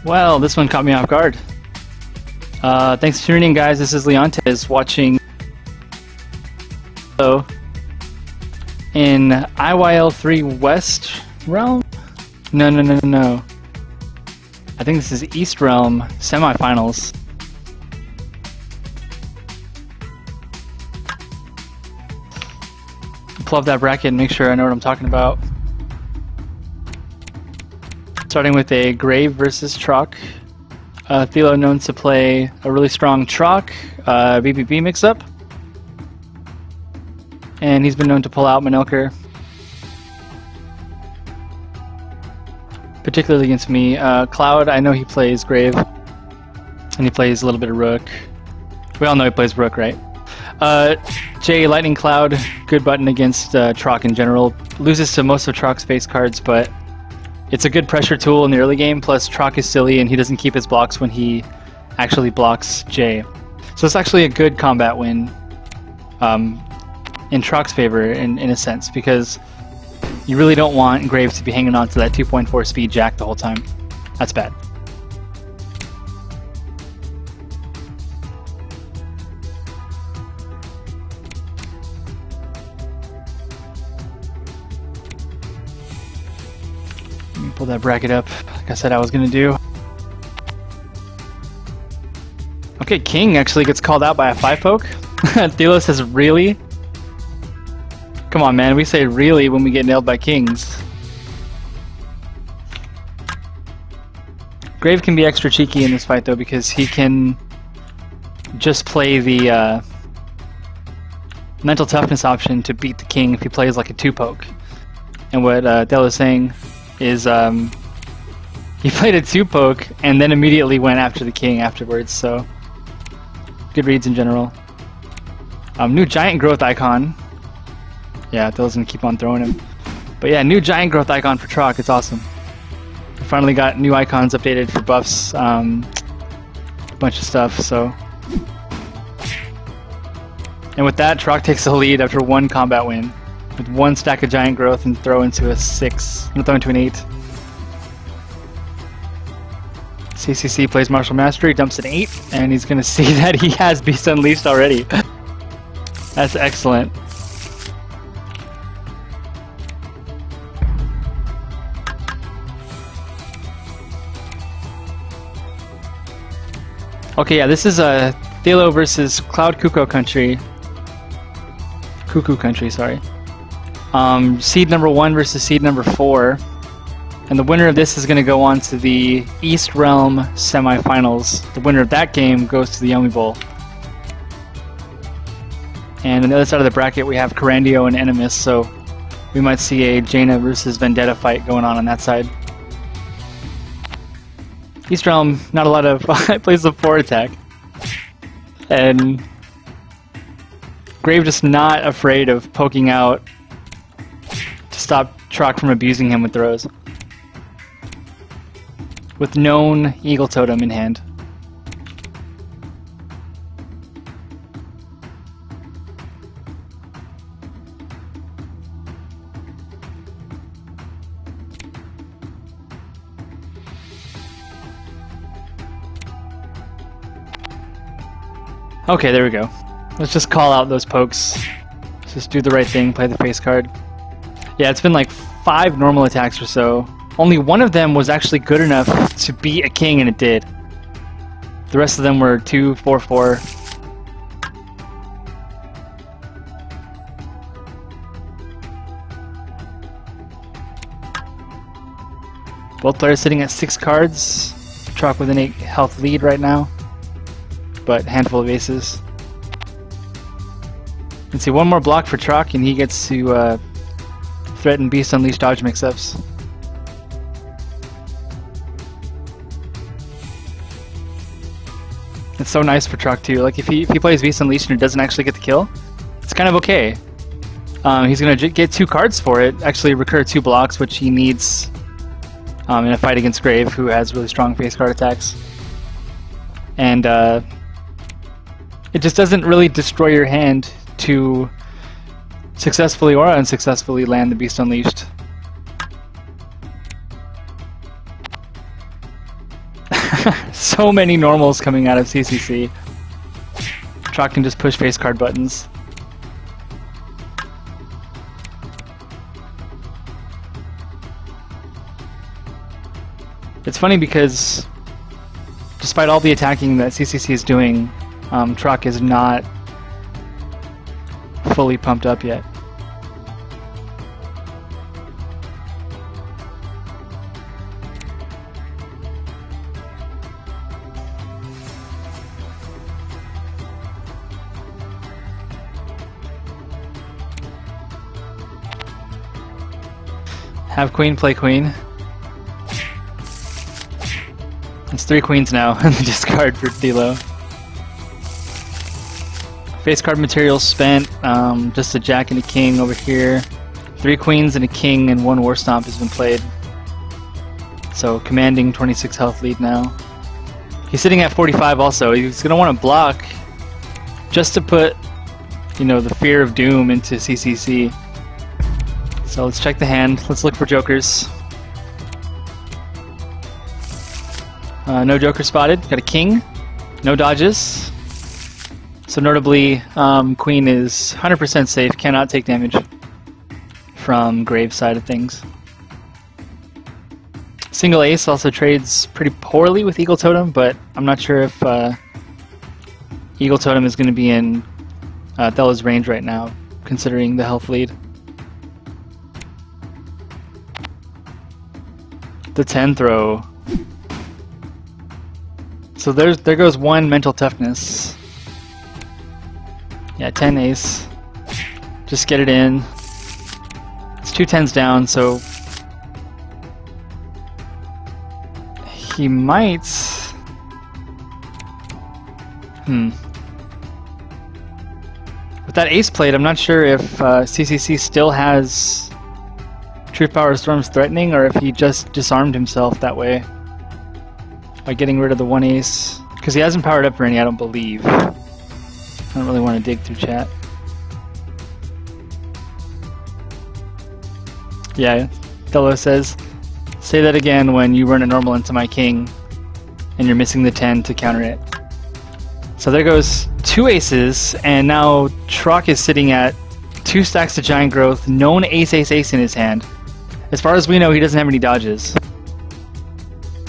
Well, this one caught me off guard. Thanks for tuning in, guys. This is Leontes watching in IYL3 West Realm? No. I think this is East Realm Semifinals. Pull up that bracket and make sure I know what I'm talking about. Starting with a Grave versus Troc. Thelo known to play a really strong Troc BBB mix-up. And he's been known to pull out Manilker. Particularly against me. Cloud, I know he plays Grave. And he plays a little bit of Rook. We all know he plays Rook, right? Jay, Lightning Cloud, good button against Troc in general. Loses to most of Troc's face cards, but it's a good pressure tool in the early game, plus Troc is silly and he doesn't keep his blocks when he actually blocks Jay. So it's actually a good combat win in Troc's favor in a sense, because you really don't want Grave to be hanging on to that 2.4 speed Jack the whole time. That's bad. Let me pull that bracket up, like I said I was going to do. Okay, King actually gets called out by a 5-poke. Thelo says, really? Come on, man, we say really when we get nailed by Kings. Grave can be extra cheeky in this fight, though, because he can just play the mental toughness option to beat the King if he plays like a 2-poke. And what Thelo is saying is he played a 2-poke and then immediately went after the King afterwards, so good reads in general. New giant growth icon. Yeah, Thelo's gonna keep on throwing him. But yeah, new giant growth icon for Troc, it's awesome. We finally got new icons updated for buffs, a bunch of stuff, so. And with that, Troc takes the lead after one combat win. With one stack of giant growth and throw into a 6, and throw into an 8. CCC plays Martial Mastery, dumps an 8, and he's gonna see that he has Beast Unleashed already. That's excellent. Okay, yeah, this is Thelo versus CloudCuckooCountry. CookooCountry, sorry. Seed number 1 versus seed number 4. And the winner of this is going to go on to the East Realm Semifinals. The winner of that game goes to the Yomi Bowl. And on the other side of the bracket we have Carandio and Animus, so we might see a Jaina versus Vendetta fight going on that side. East Realm, not a lot of plays the 4 attack. And Grave just not afraid of poking out to stop Troc from abusing him with throws. With known Eagle Totem in hand. Okay, there we go. Let's just call out those pokes. Let's just do the right thing, play the face card. Yeah, it's been like 5 normal attacks or so. Only one of them was actually good enough to beat a King, and it did. The rest of them were 2, 4, 4. Both players sitting at 6 cards. Troc with an 8 health lead right now, but handful of aces. Let's see, one more block for Troc and he gets to threaten Beast Unleashed dodge mix-ups. It's so nice for Troc too. Like if he plays Beast Unleashed and it doesn't actually get the kill, it's kind of okay. He's gonna get 2 cards for it. Actually recur 2 blocks, which he needs in a fight against Grave, who has really strong face card attacks. And it just doesn't really destroy your hand to successfully or unsuccessfully land the Beast Unleashed. So many normals coming out of CCC. Truck can just push face card buttons. It's funny because despite all the attacking that CCC is doing, Truck is not fully pumped up yet. Have queen, play queen. It's 3 queens now in the discard for Thelo. Face card material spent, just a jack and a king over here. 3 queens and a king and 1 war stomp has been played. So commanding 26 health lead now. He's sitting at 45 also. He's going to want to block just to put, you know, the fear of doom into CCC. So let's check the hand. Let's look for jokers. No joker spotted. Got a king. No dodges. So notably, queen is 100% safe. Cannot take damage from grave side of things. Single ace also trades pretty poorly with Eagle Totem, but I'm not sure if Eagle Totem is going to be in Thelo's range right now, considering the health lead. The 10 throw. So there goes 1 mental toughness. Yeah, 10 ace. Just get it in. It's 2 10s down, so he might. With that ace played, I'm not sure if CCC still has Truth Power Storm's threatening, or if he just disarmed himself that way by getting rid of the 1 ace. Because he hasn't powered up for any, I don't believe. I don't really want to dig through chat. Yeah, Thelo says, say that again when you run a normal into my king and you're missing the 10 to counter it. So there goes 2 aces, and now Truck is sitting at 2 stacks of Giant Growth, known ace ace ace in his hand. As far as we know, he doesn't have any dodges.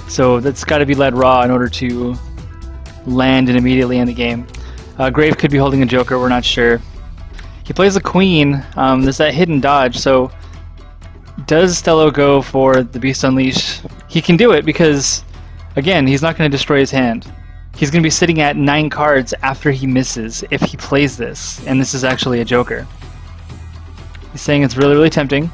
So that's got to be led raw in order to land and immediately end the game. Grave could be holding a joker, we're not sure. He plays a queen, there's that hidden dodge, so does Thelo go for the Beast Unleash? He can do it because, again, he's not going to destroy his hand. He's going to be sitting at 9 cards after he misses if he plays this, and this is actually a joker. He's saying it's really, really tempting.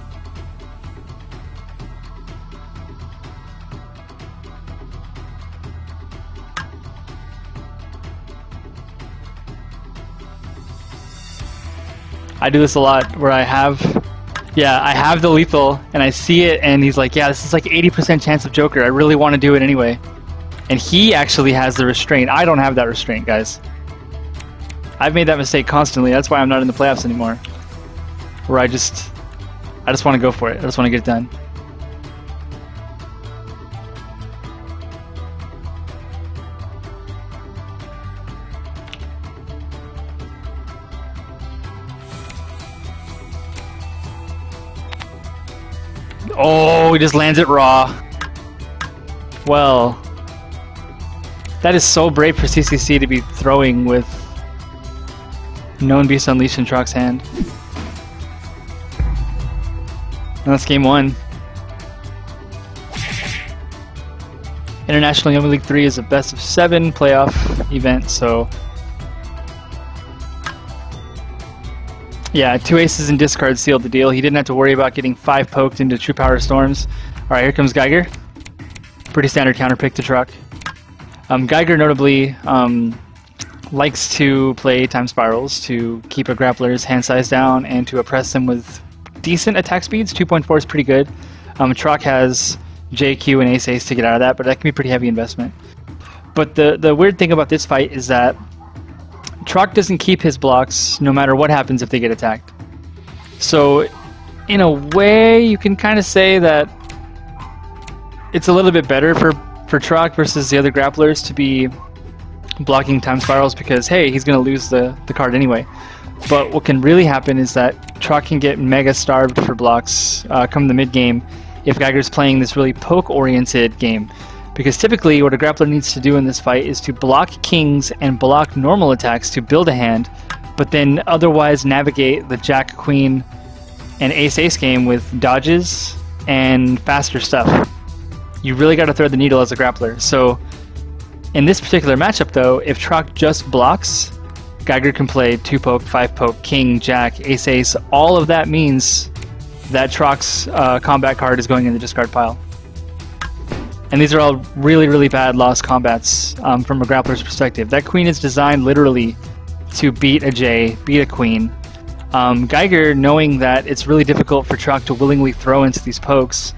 I do this a lot where I have the lethal and I see it and he's like, yeah, this is like 80% chance of joker. I really want to do it anyway. And he actually has the restraint. I don't have that restraint, guys. I've made that mistake constantly. That's why I'm not in the playoffs anymore. Where I just want to go for it. I just want to get it done. Oh, he just lands it raw. Well, that is so brave for CCC to be throwing with known Beast Unleashed in Truck's hand. And that's game 1. International IYL3 is a best of 7 playoff event, so yeah, 2 aces and discards sealed the deal. He didn't have to worry about getting 5 poked into True Power Storms. Alright, here comes Geiger. Pretty standard counter pick to Truck. Geiger notably likes to play Time Spirals to keep a grappler's hand size down and to oppress them with decent attack speeds. 2.4 is pretty good. Truck has JQ and Ace Ace to get out of that, but that can be pretty heavy investment. But the weird thing about this fight is that Truck doesn't keep his blocks no matter what happens if they get attacked. So in a way, you can kind of say that it's a little bit better for for Trock versus the other grapplers to be blocking time spirals because, hey, he's going to lose the card anyway. But what can really happen is that Trock can get mega starved for blocks come the mid-game if Geiger's playing this really poke-oriented game. Because typically what a grappler needs to do in this fight is to block kings and block normal attacks to build a hand, but then otherwise navigate the Jack, Queen, and Ace-Ace game with dodges and faster stuff. You really got to thread the needle as a grappler. So in this particular matchup though, if Trock just blocks, Geiger can play 2-poke, 5-poke, king, jack, ace-ace. All of that means that Trock's combat card is going in the discard pile. And these are all really, really bad lost combats from a grappler's perspective. That queen is designed literally to beat a J, beat a queen. Geiger, knowing that it's really difficult for Trock to willingly throw into these pokes,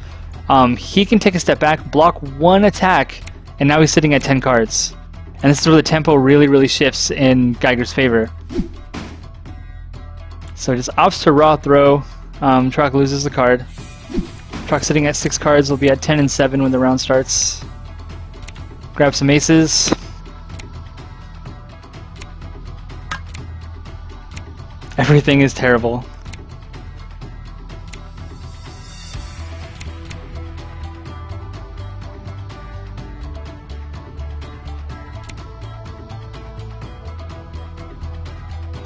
he can take a step back, block one attack, and now he's sitting at 10 cards. And this is where the tempo really, really shifts in Geiger's favor. So just opts to raw throw. Trock loses the card. Trock sitting at 6 cards will be at 10 and 7 when the round starts. Grab some aces. Everything is terrible.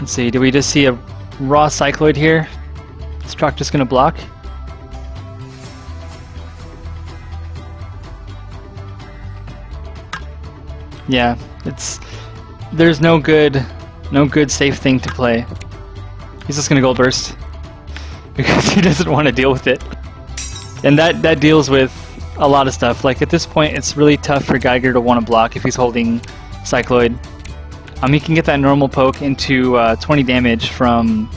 Let's see, do we just see a raw cycloid here? Is Trock just gonna block? Yeah, there's no good safe thing to play. He's just gonna gold burst because he doesn't want to deal with it. And that deals with a lot of stuff. Like at this point it's really tough for Geiger to want to block if he's holding cycloid. He can get that normal poke into 20 damage from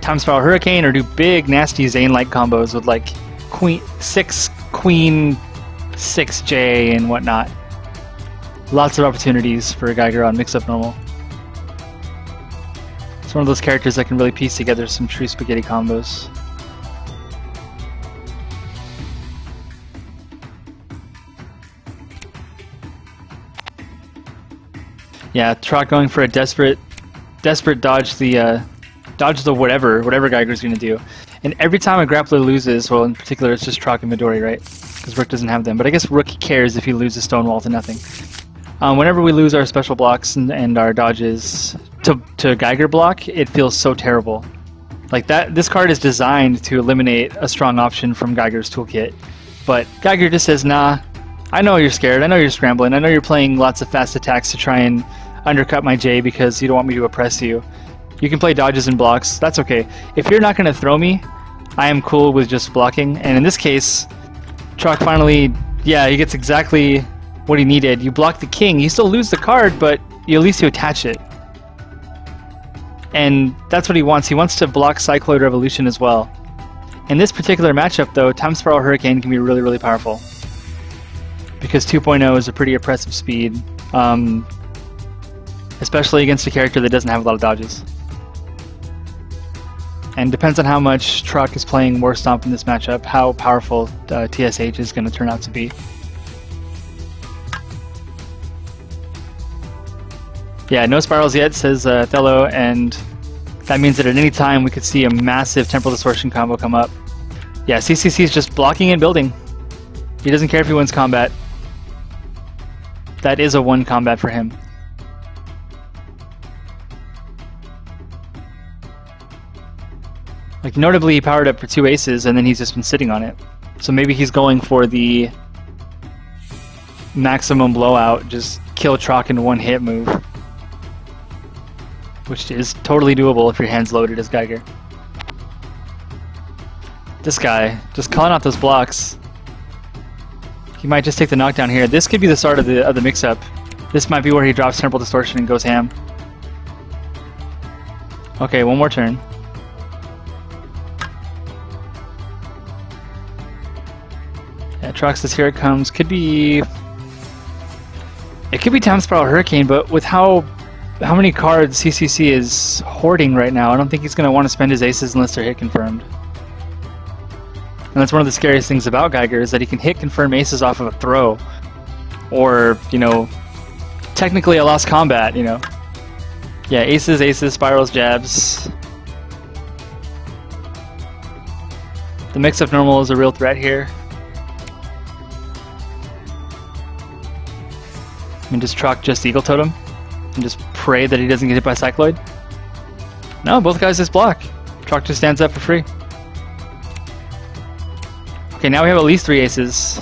Time Spiral Hurricane or do big nasty Zane-like combos with like Queen 6, Queen 6J and whatnot. Lots of opportunities for Geiger on mix-up normal. It's one of those characters that can really piece together some true spaghetti combos. Yeah, Trock going for a desperate dodge the whatever Geiger's gonna do. And every time a grappler loses, well in particular it's just Trock and Midori, right? Because Rook doesn't have them. But I guess Rook cares if he loses Stonewall to nothing. Whenever we lose our special blocks and our dodges to Geiger block, it feels so terrible. Like that, this card is designed to eliminate a strong option from Geiger's toolkit. But Geiger just says, nah, I know you're scared, I know you're scrambling, I know you're playing lots of fast attacks to try and undercut my J because you don't want me to oppress you. You can play dodges and blocks, that's okay. If you're not going to throw me, I am cool with just blocking. And in this case, Trock finally, yeah, he gets exactly what he needed. You block the king, you still lose the card, but at least you attach it. And that's what he wants. He wants to block Cycloid Revolution as well. In this particular matchup though, Time Spiral Hurricane can be really, really powerful. Because 2.0 is a pretty oppressive speed. Especially against a character that doesn't have a lot of dodges. And depends on how much Trock is playing War Stomp in this matchup, how powerful TSH is going to turn out to be. Yeah, no spirals yet, says Thelo, and that means that at any time we could see a massive Temporal Distortion combo come up. Yeah, CCC is just blocking and building. He doesn't care if he wins combat. That is a 1 combat for him. Like, notably, he powered up for 2 aces, and then he's just been sitting on it. So maybe he's going for the maximum blowout, just kill Trock in 1 hit move. Which is totally doable if your hand's loaded as Geiger. This guy, just calling out those blocks. He might just take the knockdown here. This could be the start of the mix-up. This might be where he drops Temporal Distortion and goes ham. Okay, 1 more turn. Yeah, Trock says here it comes. Could be... It could be Time Spiral Hurricane, but with how many cards CCC is hoarding right now, I don't think he's going to want to spend his aces unless they're hit confirmed. And that's one of the scariest things about Geiger, is that he can hit confirm aces off of a throw. Or, you know, technically a lost combat, you know. Yeah, aces, aces, spirals, jabs. The mix-up normal is a real threat here. I mean, just Troc just Eagle Totem and just pray that he doesn't get hit by Cycloid. No, both guys just block. Troc just stands up for free. Okay, now we have at least 3 aces.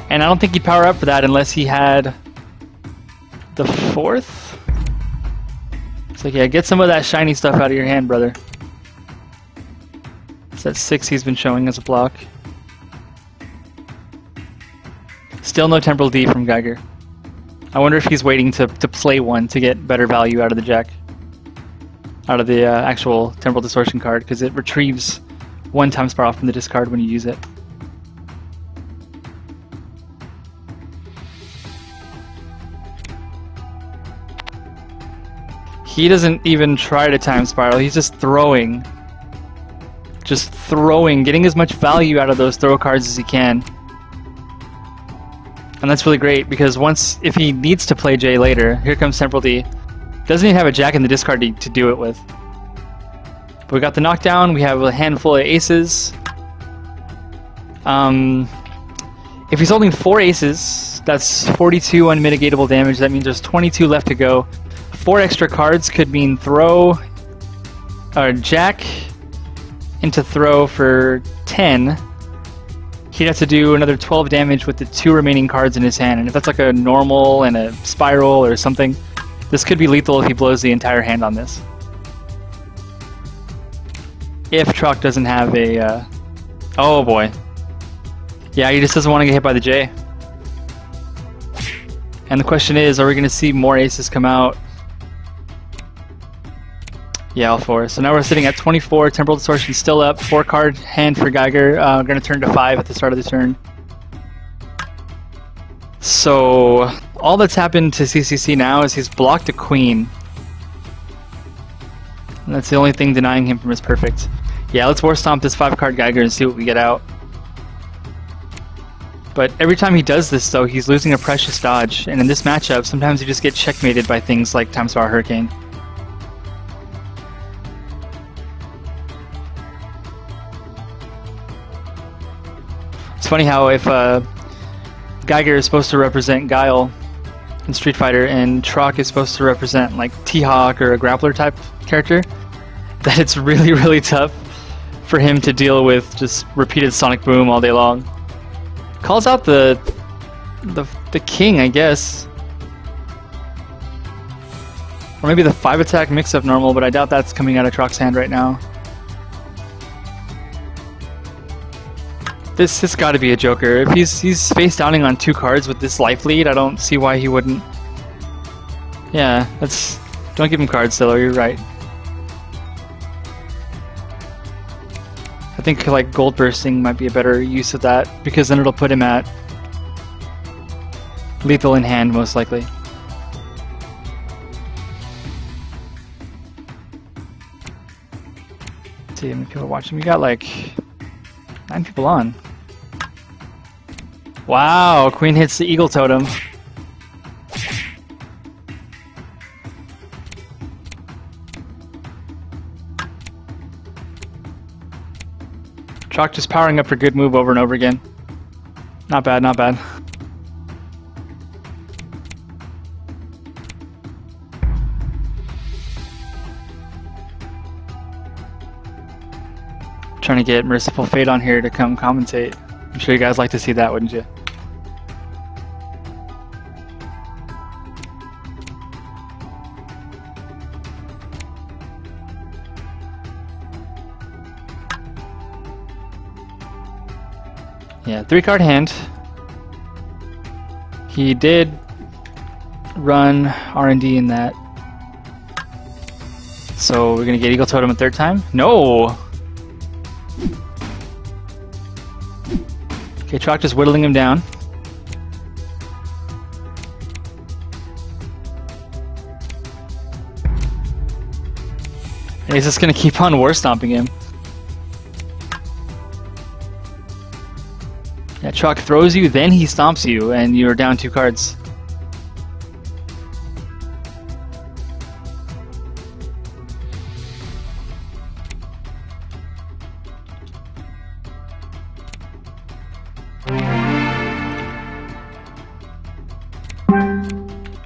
And I don't think he'd power up for that unless he had the 4th. It's like, yeah, get some of that shiny stuff out of your hand, brother. It's that 6 he's been showing as a block. Still no Temporal D from Geiger. I wonder if he's waiting to play one to get better value out of the Jack. Out of the actual Temporal Distortion card, because it retrieves 1 time spiral from the discard when you use it. He doesn't even try to time spiral, he's just throwing. Just throwing, getting as much value out of those throw cards as he can. And that's really great, because if he needs to play J later, here comes Temporal D. Doesn't even have a Jack in the discard to do it with. But we got the knockdown, we have a handful of aces. If he's holding 4 aces, that's 42 unmitigatable damage, that means there's 22 left to go. 4 extra cards could mean throw, or Jack into throw for 10. He'd have to do another 12 damage with the 2 remaining cards in his hand, and if that's like a normal and a spiral or something, this could be lethal if he blows the entire hand on this. If Troc doesn't have a... oh boy. Yeah, he just doesn't want to get hit by the J. And the question is, are we going to see more aces come out? Yeah, all 4. So now we're sitting at 24, Temporal Distortion still up, 4 card hand for Geiger, going to turn to 5 at the start of the turn. So, all that's happened to CCC now is he's blocked a queen. And that's the only thing denying him from his perfect. Yeah, let's War Stomp this 5 card Geiger and see what we get out. But every time he does this though, he's losing a precious dodge, and in this matchup, sometimes you just get checkmated by things like Time Spiral Hurricane. It's funny how if Geiger is supposed to represent Guile in Street Fighter and Troc is supposed to represent like T-Hawk or a grappler type character, that it's really, really tough for him to deal with just repeated Sonic Boom all day long. Calls out the king, I guess. Or maybe the 5 attack mix-up normal, but I doubt that's coming out of Troc's hand right now. This gotta be a joker. If he's face downing on 2 cards with this life lead, I don't see why he wouldn't. Yeah, don't give him cards, Thelo, you're right. I think like gold bursting might be a better use of that, because then it'll put him at lethal in hand most likely. Let's see how many people are watching. We got like 9 people on. Wow, Queen hits the Eagle Totem. Troc just powering up for good move over and over again. Not bad, not bad. Trying to get Merciful Fate on here to come commentate. I'm sure you guys like to see that, wouldn't you? Yeah, 3 card hand. He did run R&D in that. So we're gonna get Eagle Totem a 3rd time? No! Okay, Troc just whittling him down. And he's just gonna keep on War Stomping him. Truck throws you, then he stomps you, and you're down 2 cards.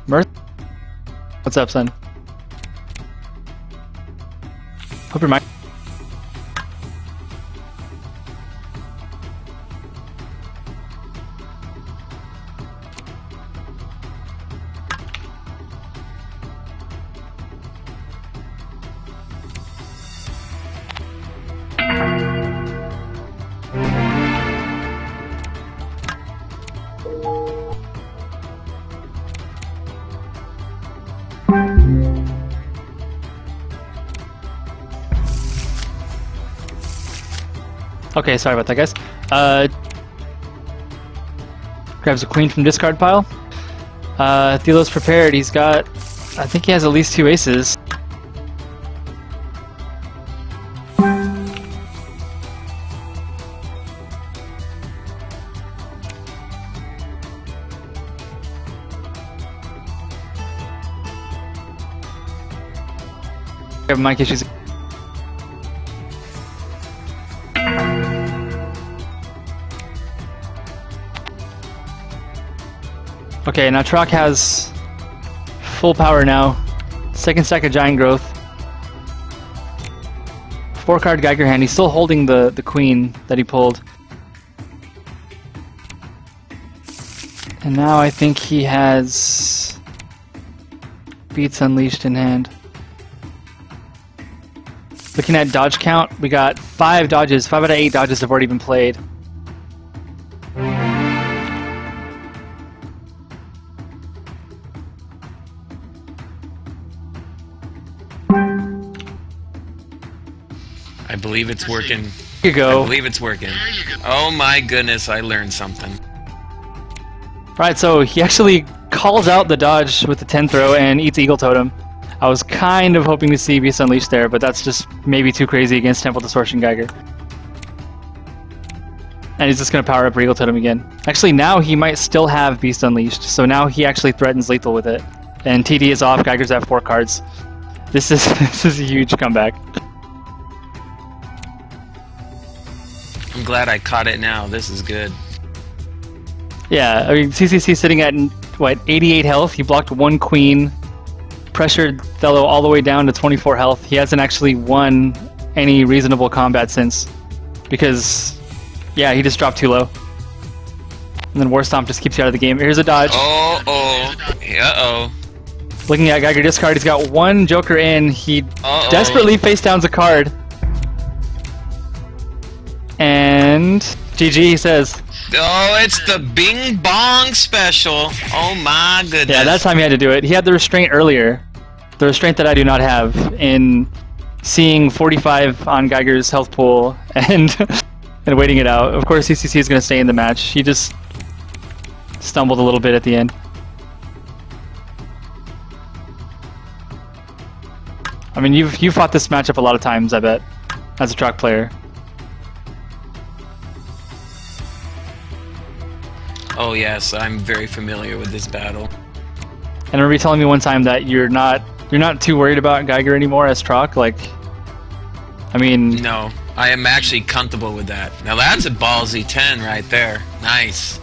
Mirth? What's up, son? Hope your mic. Okay, sorry about that, guys. Grabs a queen from discard pile. Thelo's prepared. He's got, I think he has at least 2 aces. Grab mic issues. Okay, now Trock has full power now. Second stack of Giant Growth. 4-card Geiger hand. He's still holding the queen that he pulled. And now I think he has Beats Unleashed in hand. Looking at dodge count, we got 5 dodges. 5 out of 8 dodges have already been played. I believe it's working. Here you go. I believe it's working. Oh my goodness, I learned something. Right, so he actually calls out the dodge with the 10 throw and eats Eagle Totem. I was kind of hoping to see Beast Unleashed there, but that's just maybe too crazy against Temple Distortion Geiger. And he's just going to power up Eagle Totem again. Actually, now he might still have Beast Unleashed, so now he actually threatens lethal with it. And TD is off, Geiger's at 4 cards. This is a huge comeback. I'm glad I caught it now. This is good. Yeah, I mean, CCC sitting at, what, 88 health? He blocked 1 queen, pressured Thelo all the way down to 24 health. He hasn't actually won any reasonable combat since. Because, yeah, he just dropped too low. And then War Stomp just keeps you out of the game. Here's a dodge. Uh-oh. Looking at Geiger discard, he's got 1 Joker in. He desperately face downs a card. And GG, he says. Oh, it's the Bing Bong special. Oh my goodness. Yeah, that time he had to do it. He had the restraint earlier. The restraint that I do not have in seeing 45 on Geiger's health pool and and waiting it out. Of course, CCC is going to stay in the match. He just stumbled a little bit at the end. I mean, you've fought this matchup a lot of times, I bet, as a Trock player. Oh yes, I'm very familiar with this battle. And I remember you telling me one time that you're not too worried about Geiger anymore as Trock. Like, I mean, no, I am actually comfortable with that. Now that's a ballsy 10 right there. Nice.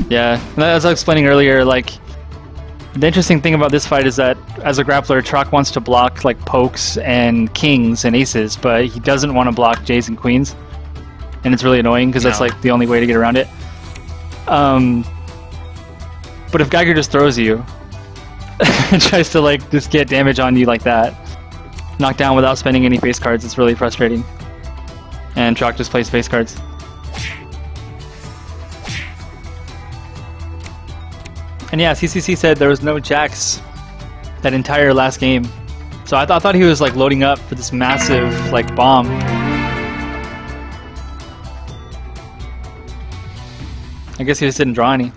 Yeah, as I was explaining earlier, like, the interesting thing about this fight is that as a grappler, Trock wants to block like pokes and kings and aces, but he doesn't want to block jays and queens, and it's really annoying because that's like the only way to get around it. But if Geiger just throws you and tries to like just get damage on you like that, knock down without spending any face cards, it's really frustrating. And Trock just plays face cards. And yeah, CCC said there was no jacks that entire last game, so I thought he was like loading up for this massive like bomb. I guess he just didn't draw any.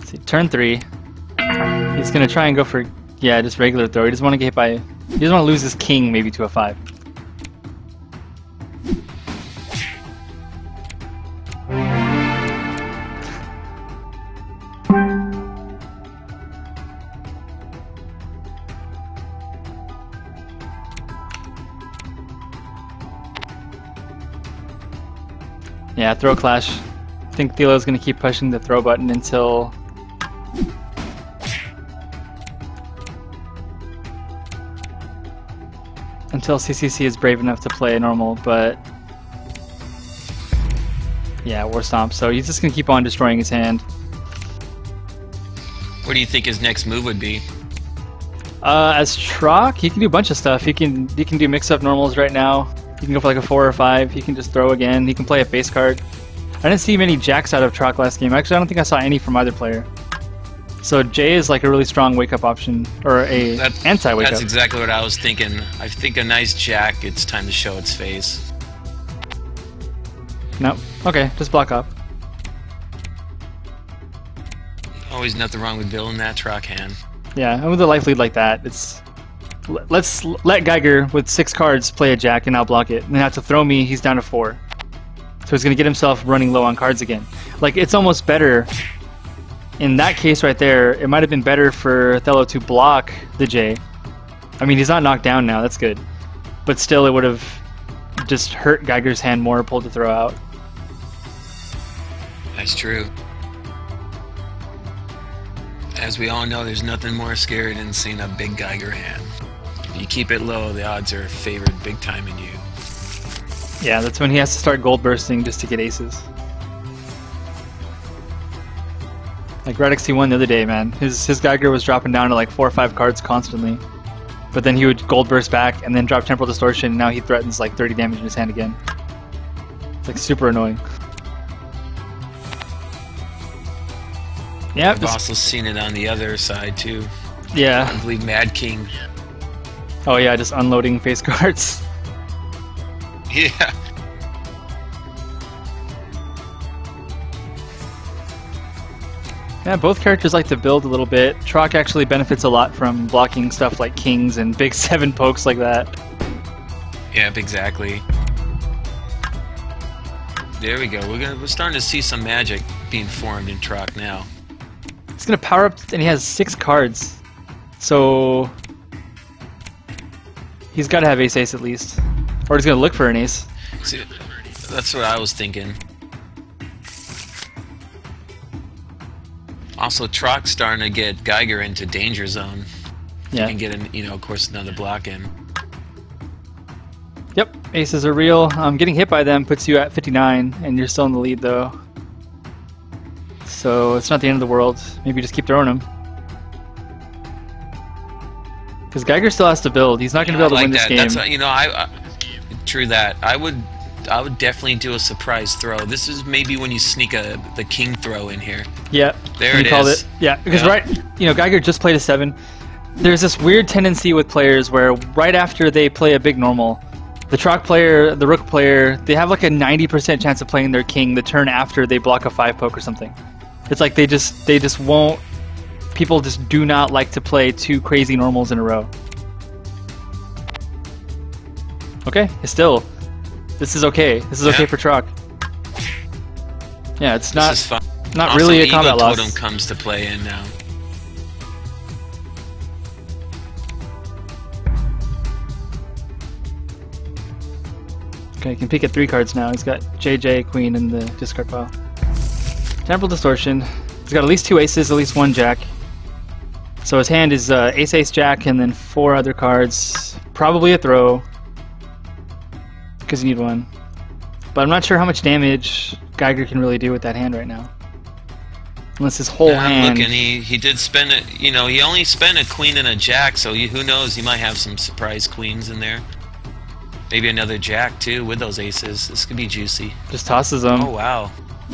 See, turn 3. He's gonna try and go for, yeah, just regular throw. He doesn't want to get hit by, he doesn't want to lose his king maybe to a 5. Yeah, throw clash. I think Thelo's gonna keep pushing the throw button until CCC is brave enough to play normal, but yeah, War Stomp. So he's just gonna keep on destroying his hand. What do you think his next move would be? As Troc, he can do a bunch of stuff. He can do mix-up normals right now. He can go for like a 4 or 5. He can just throw again. He can play a face card. I didn't see many jacks out of Troc last game. Actually, I don't think I saw any from either player. So J is like a really strong wake-up option, or a anti-wake-up. That's exactly what I was thinking. I think a nice jack, it's time to show its face. Nope. Okay, just block up. Always nothing wrong with building that Troc hand. Yeah, and with a life lead like that, it's... Let's let Geiger with 6 cards play a jack and I'll block it. And then have to throw me, he's down to 4. So he's going to get himself running low on cards again. Like, it's almost better... In that case right there, it might have been better for Thelo to block the J. I mean, he's not knocked down now, that's good. But still, it would have just hurt Geiger's hand more, pulled the throw out. That's true. As we all know, there's nothing more scary than seeing a big Geiger hand. If you keep it low, the odds are favored big time in you. Yeah, that's when he has to start gold bursting just to get aces. Like Radix T1 the other day, man. His Geiger was dropping down to like 4 or 5 cards constantly. But then he would gold burst back and then drop Temporal Distortion, and now he threatens like 30 damage in his hand again. It's like super annoying. Yeah, I've also seen it on the other side too. Yeah. I believe Mad King. Oh yeah, just unloading face cards. Yeah. Yeah, both characters like to build a little bit. Troc actually benefits a lot from blocking stuff like kings and big 7 pokes like that. Yep, exactly. There we go. We're starting to see some magic being formed in Troc now. He's gonna power up, and he has 6 cards, so he's got to have ace at least, or he's gonna look for an ace. See, that's what I was thinking. Also, Troc's starting to get Geiger into danger zone. Yeah. You can get, of course, another block in. Yep, aces are real. Getting hit by them puts you at 59, and you're still in the lead though. So it's not the end of the world. Maybe just keep throwing them. Because Geiger still has to build. He's not going to be able to win this game. That's, true that. I would definitely do a surprise throw. This is maybe when you sneak the king throw in here. Yeah. There it is. Yeah, because Geiger just played a 7. There's this weird tendency with players where right after they play a big normal, the Troc player, the Rook player, they have like a 90% chance of playing their king the turn after they block a 5 poke or something. It's like they just won't. People just do not like to play 2 crazy normals in a row. Okay, still. This is okay. This is okay for Troc. Yeah, it's not not also, really a combat loss. Totem comes to play in now. Okay, he can peek at 3 cards now. He's got JJ, Queen in the discard pile. Temporal Distortion. He's got at least 2 aces, at least 1 jack. So his hand is ace, ace, jack, and then 4 other cards. Probably a throw, because you need 1. But I'm not sure how much damage Geiger can really do with that hand right now. Unless his whole hand... I'm looking, he did spend it, he only spent a queen and a jack, so who knows, he might have some surprise queens in there. Maybe another jack too with those aces. This could be juicy. Just tosses them. Oh wow.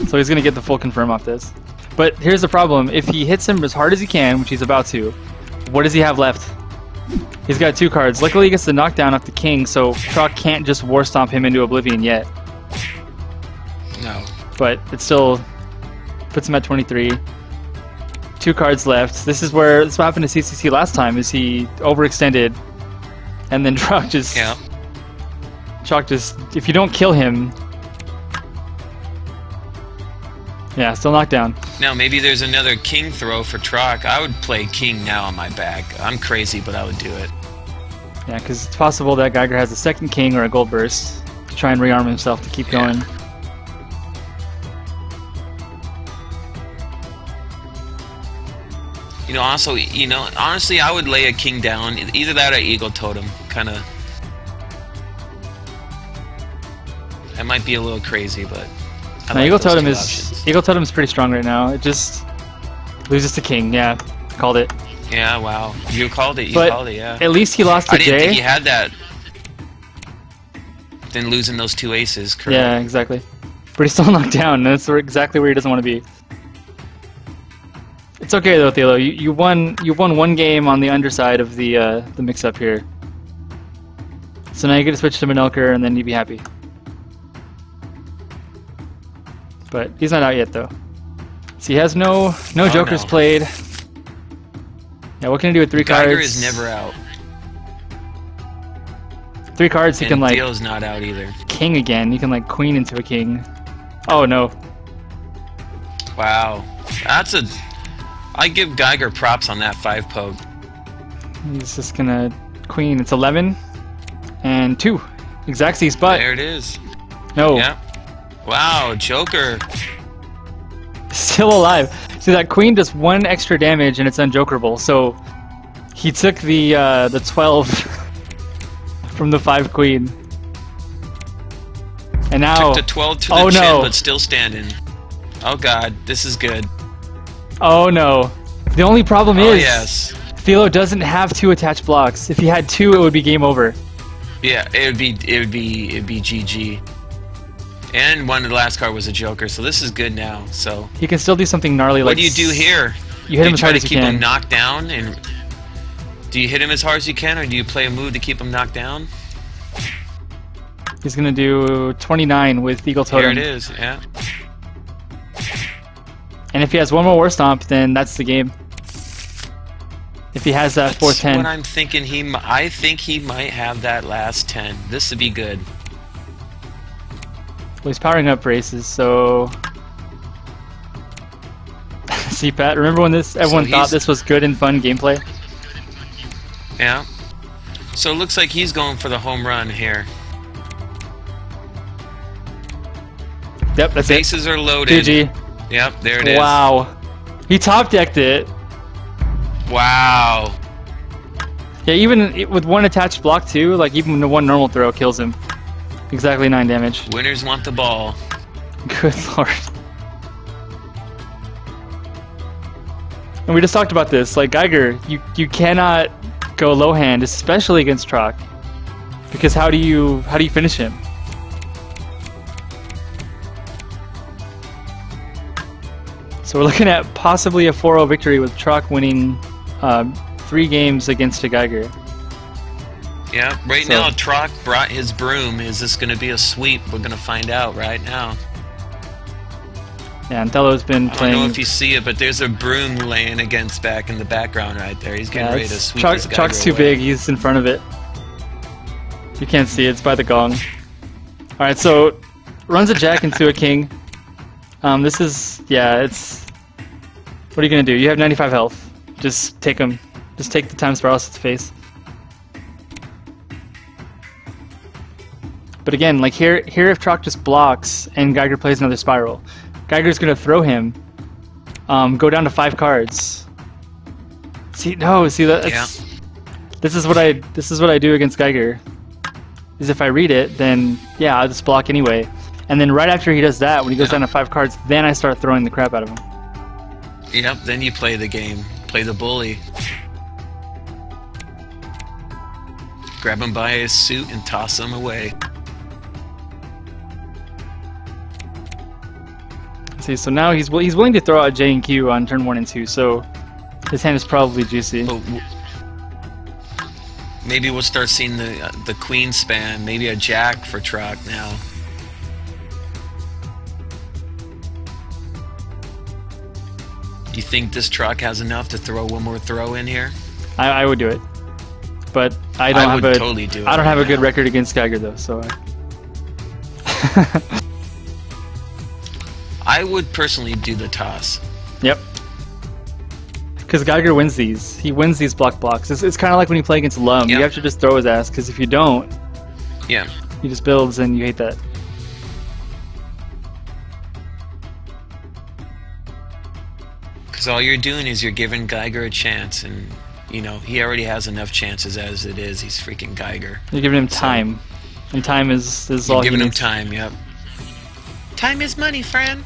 So he's going to get the full confirm off this. But here's the problem. If he hits him as hard as he can, which he's about to, what does he have left? He's got 2 cards. Luckily he gets the knockdown off the king, so Troc can't just War Stomp him into oblivion yet. No. But it still puts him at 23. 2 cards left. This is what happened to CCC last time. Is he overextended, and then Chalk just if you don't kill him, yeah, still knocked down. Now maybe there's another king throw for Trock. I would play king now on my back. I'm crazy, but I would do it. Yeah, because it's possible that Geiger has a second king or a gold burst to try and rearm himself to keep going. You know, also, you know, honestly, I would lay a king down, either that or Eagle Totem, kind of. That might be a little crazy, but I like Eagle those Totem two is options. Eagle Totem is pretty strong right now. It just loses to king. Yeah, called it. Yeah, wow, you called it. Yeah. At least he lost to I didn't Jay. think he had that. Then losing those 2 aces, correct? Yeah, exactly. But he's still knocked down. And that's exactly where he doesn't want to be. It's okay though, Thelo. You won 1 game on the underside of the mix-up here. So now you get to switch to Manelker, and then you'd be happy. But he's not out yet though. So he has no jokers played. Yeah, what can he do with 3 cards? Geiger is never out. 3 cards he can like. Theo's not out either. King again. You can like queen into a king. Oh no. Wow, that's a. I give Geiger props on that 5 poke. He's just gonna queen. It's 11 and 2. Exact's butt. There it is. No. Yeah. Wow, Joker. Still alive. See, that queen does 1 extra damage and it's unjokerable. So he took the 12 from the 5 queen. And now took the 12 to the chin, but still standing. Oh god, this is good. Oh no. The only problem is yes. Thelo doesn't have 2 attached blocks. If he had 2, it would be game over. Yeah, it'd be GG. And one of the last card was a Joker, so this is good now. So he can still do something gnarly. What like do you do here? You hit him as hard as you keep can. him knocked down, and do you hit him as hard as you can, or do you play a move to keep him knocked down? He's gonna do 29 with Eagle Totem. Here it is, yeah. And if he has 1 more War Stomp, then that's the game. If he has that 4th 10. What I'm thinking, I think he might have that last 10. This would be good. Well, he's powering up races, so. See, Pat, remember when everyone thought this was good and fun gameplay? Yeah. So it looks like he's going for the home run here. Yep, that's Bases it. are loaded. GG. Yep, there it is. Wow. He top decked it. Wow. Yeah, even with 1 attached block too, like even the 1 normal throw kills him. Exactly 9 damage. Winners want the ball. Good lord. And we just talked about this. Like Geiger, you cannot go low hand, especially against Trock, because how do you finish him? So we're looking at possibly a 4-0 victory with Trock winning 3 games against a Geiger. Yeah, right now Trock brought his broom. Is this going to be a sweep? We're going to find out right now. Yeah, and Thelo's been playing. I don't know if you see it, but there's a broom laying against back in the background right there. He's getting ready to sweep this guy. Trock's too big. He's in front of it. You can't see it. It's by the gong. All right, so runs a jack into a king. This is it's. What are you gonna do? You have 95 health. Just take him. Just take the times paralysis face. But again, like here if Trock just blocks and Geiger plays another spiral, Geiger's gonna throw him, go down to 5 cards. See that's this is what I do against Geiger. Is if I read it, then yeah, I'll just block anyway. And then right after he does that, when he goes down to 5 cards, then I start throwing the crap out of him. Yep, then you play the game. Play the bully. Grab him by his suit and toss him away. See, so now he's willing to throw out J and Q on turn 1 and 2, so his hand is probably juicy. But maybe we'll start seeing the queen spam. Maybe a jack for Trock now. Do you think this truck has enough to throw one more throw in here? I would do it, but I don't have a totally do it I don't have a good now. record against Geiger though, so. I would personally do the toss. Yep. Because Geiger wins these. He wins these blocks. It's kind of like when you play against Lum. Yep. You have to just throw his ass, because if you don't, Yeah. he just builds and you hate that. Because all you're doing is you're giving Geiger a chance, and you know he already has enough chances as it is. He's freaking Geiger. You're giving him time, and time is all he Giving him needs. time. Yep. Time is money, friend.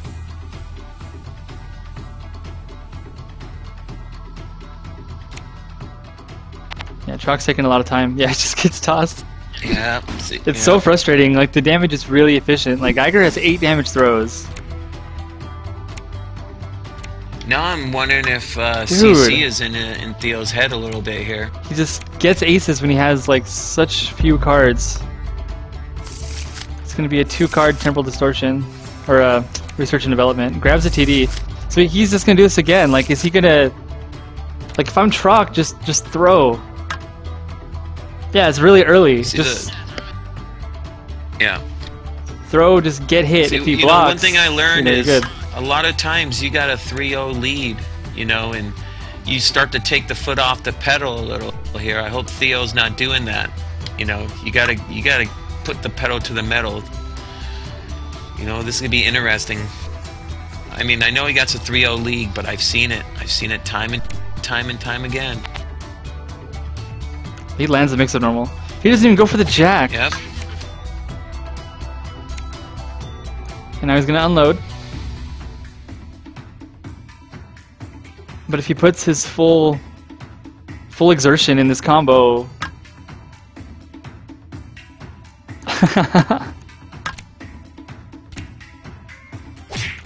Yeah, Truck's taking a lot of time. Yeah, it just gets tossed. Yeah. It's so frustrating. Like, the damage is really efficient. Like, Geiger has 8 damage throws. Now I'm wondering if CC is in Theo's head a little bit here. He just gets aces when he has, like, such few cards. It's going to be a 2-card Temporal Distortion, or Research and Development. Grabs a TD. So he's just going to do this again. Like, is he going to... Like, if I'm Trock, just throw. Yeah, it's really early. Just yeah. Throw, just get hit. See, if he you blocks, know, one thing I learned you're is good. a lot of times you got a 3-0 lead, you know, and you start to take the foot off the pedal a little here. I hope Theo's not doing that. You know, you gotta put the pedal to the metal. You know, this is gonna be interesting. I mean, I know he got a 3-0 lead, but I've seen it. I've seen it time and time again. He lands a mix-up normal. He doesn't even go for the jack. Yep. And now he's gonna unload. But if he puts his full exertion in this combo...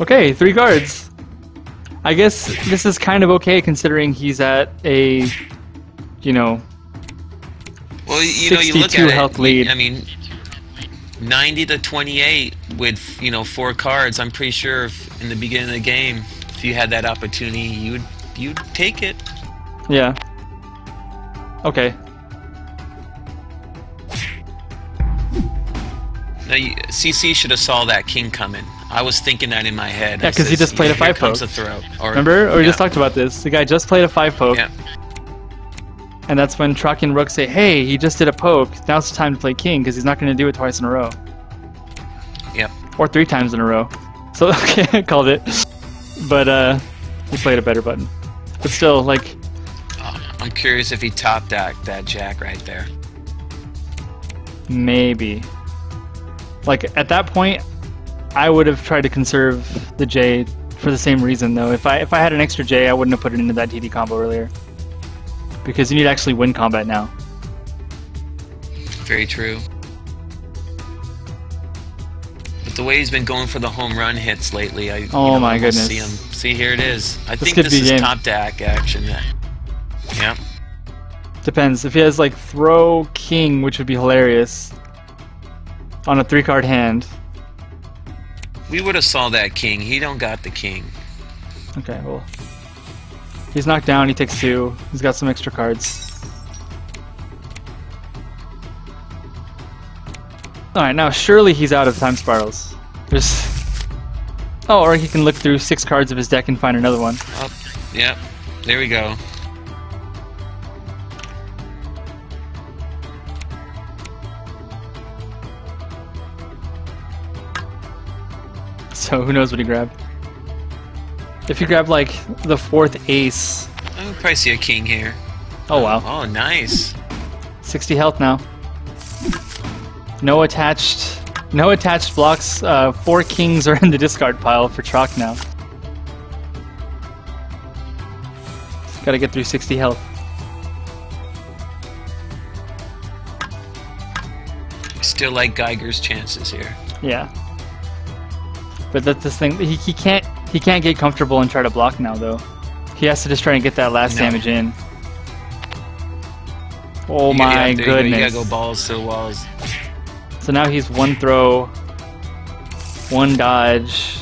Okay, 3 cards. I guess this is kind of okay considering he's at a, you know, well, you know, you look 62 at health it, lead. I mean, 90 to 28 with, you know, 4 cards. I'm pretty sure in the beginning of the game, if you had that opportunity, you'd take it. Yeah. Okay. Now, CC should have saw that king coming. I was thinking that in my head. Yeah, because he just played a 5 poke. Remember? Or we just talked about this. The guy just played a 5 poke. Yeah. And that's when Truck and Rook say, hey, he just did a poke. Now it's time to play king, because he's not going to do it twice in a row. Yep. Or 3 times in a row. So, okay, I called it. But, he played a better button. But still, like... I'm curious if he top decked that jack right there. Maybe. Like, at that point, I would have tried to conserve the J for the same reason, though. If I had an extra J, I wouldn't have put it into that TD combo earlier. Because you need to actually win combat now. Very true. But the way he's been going for the home run hits lately, I my goodness. see him. See, here it is. I think could this be is game. top deck action. Yep. Depends. If he has, like, throw king, which would be hilarious, on a 3-card hand. We would have saw that king. He don't got the king. Okay, well... He's knocked down, he takes 2. He's got some extra cards. Alright, now surely he's out of time spirals. There's... Oh, or he can look through 6 cards of his deck and find another one. Oh, yep. There we go. So who knows what he grabbed. If you grab, like, the 4th ace... I would probably see a king here. Oh, wow. Oh, nice. 60 health now. No attached blocks. 4 kings are in the discard pile for Trock now. Gotta get through 60 health. Still like Geiger's chances here. Yeah. But that's this thing. He can't get comfortable and try to block now, though. He has to just try and get that last damage in. Oh my goodness. You gotta go balls to the walls. So now he's 1 throw, 1 dodge.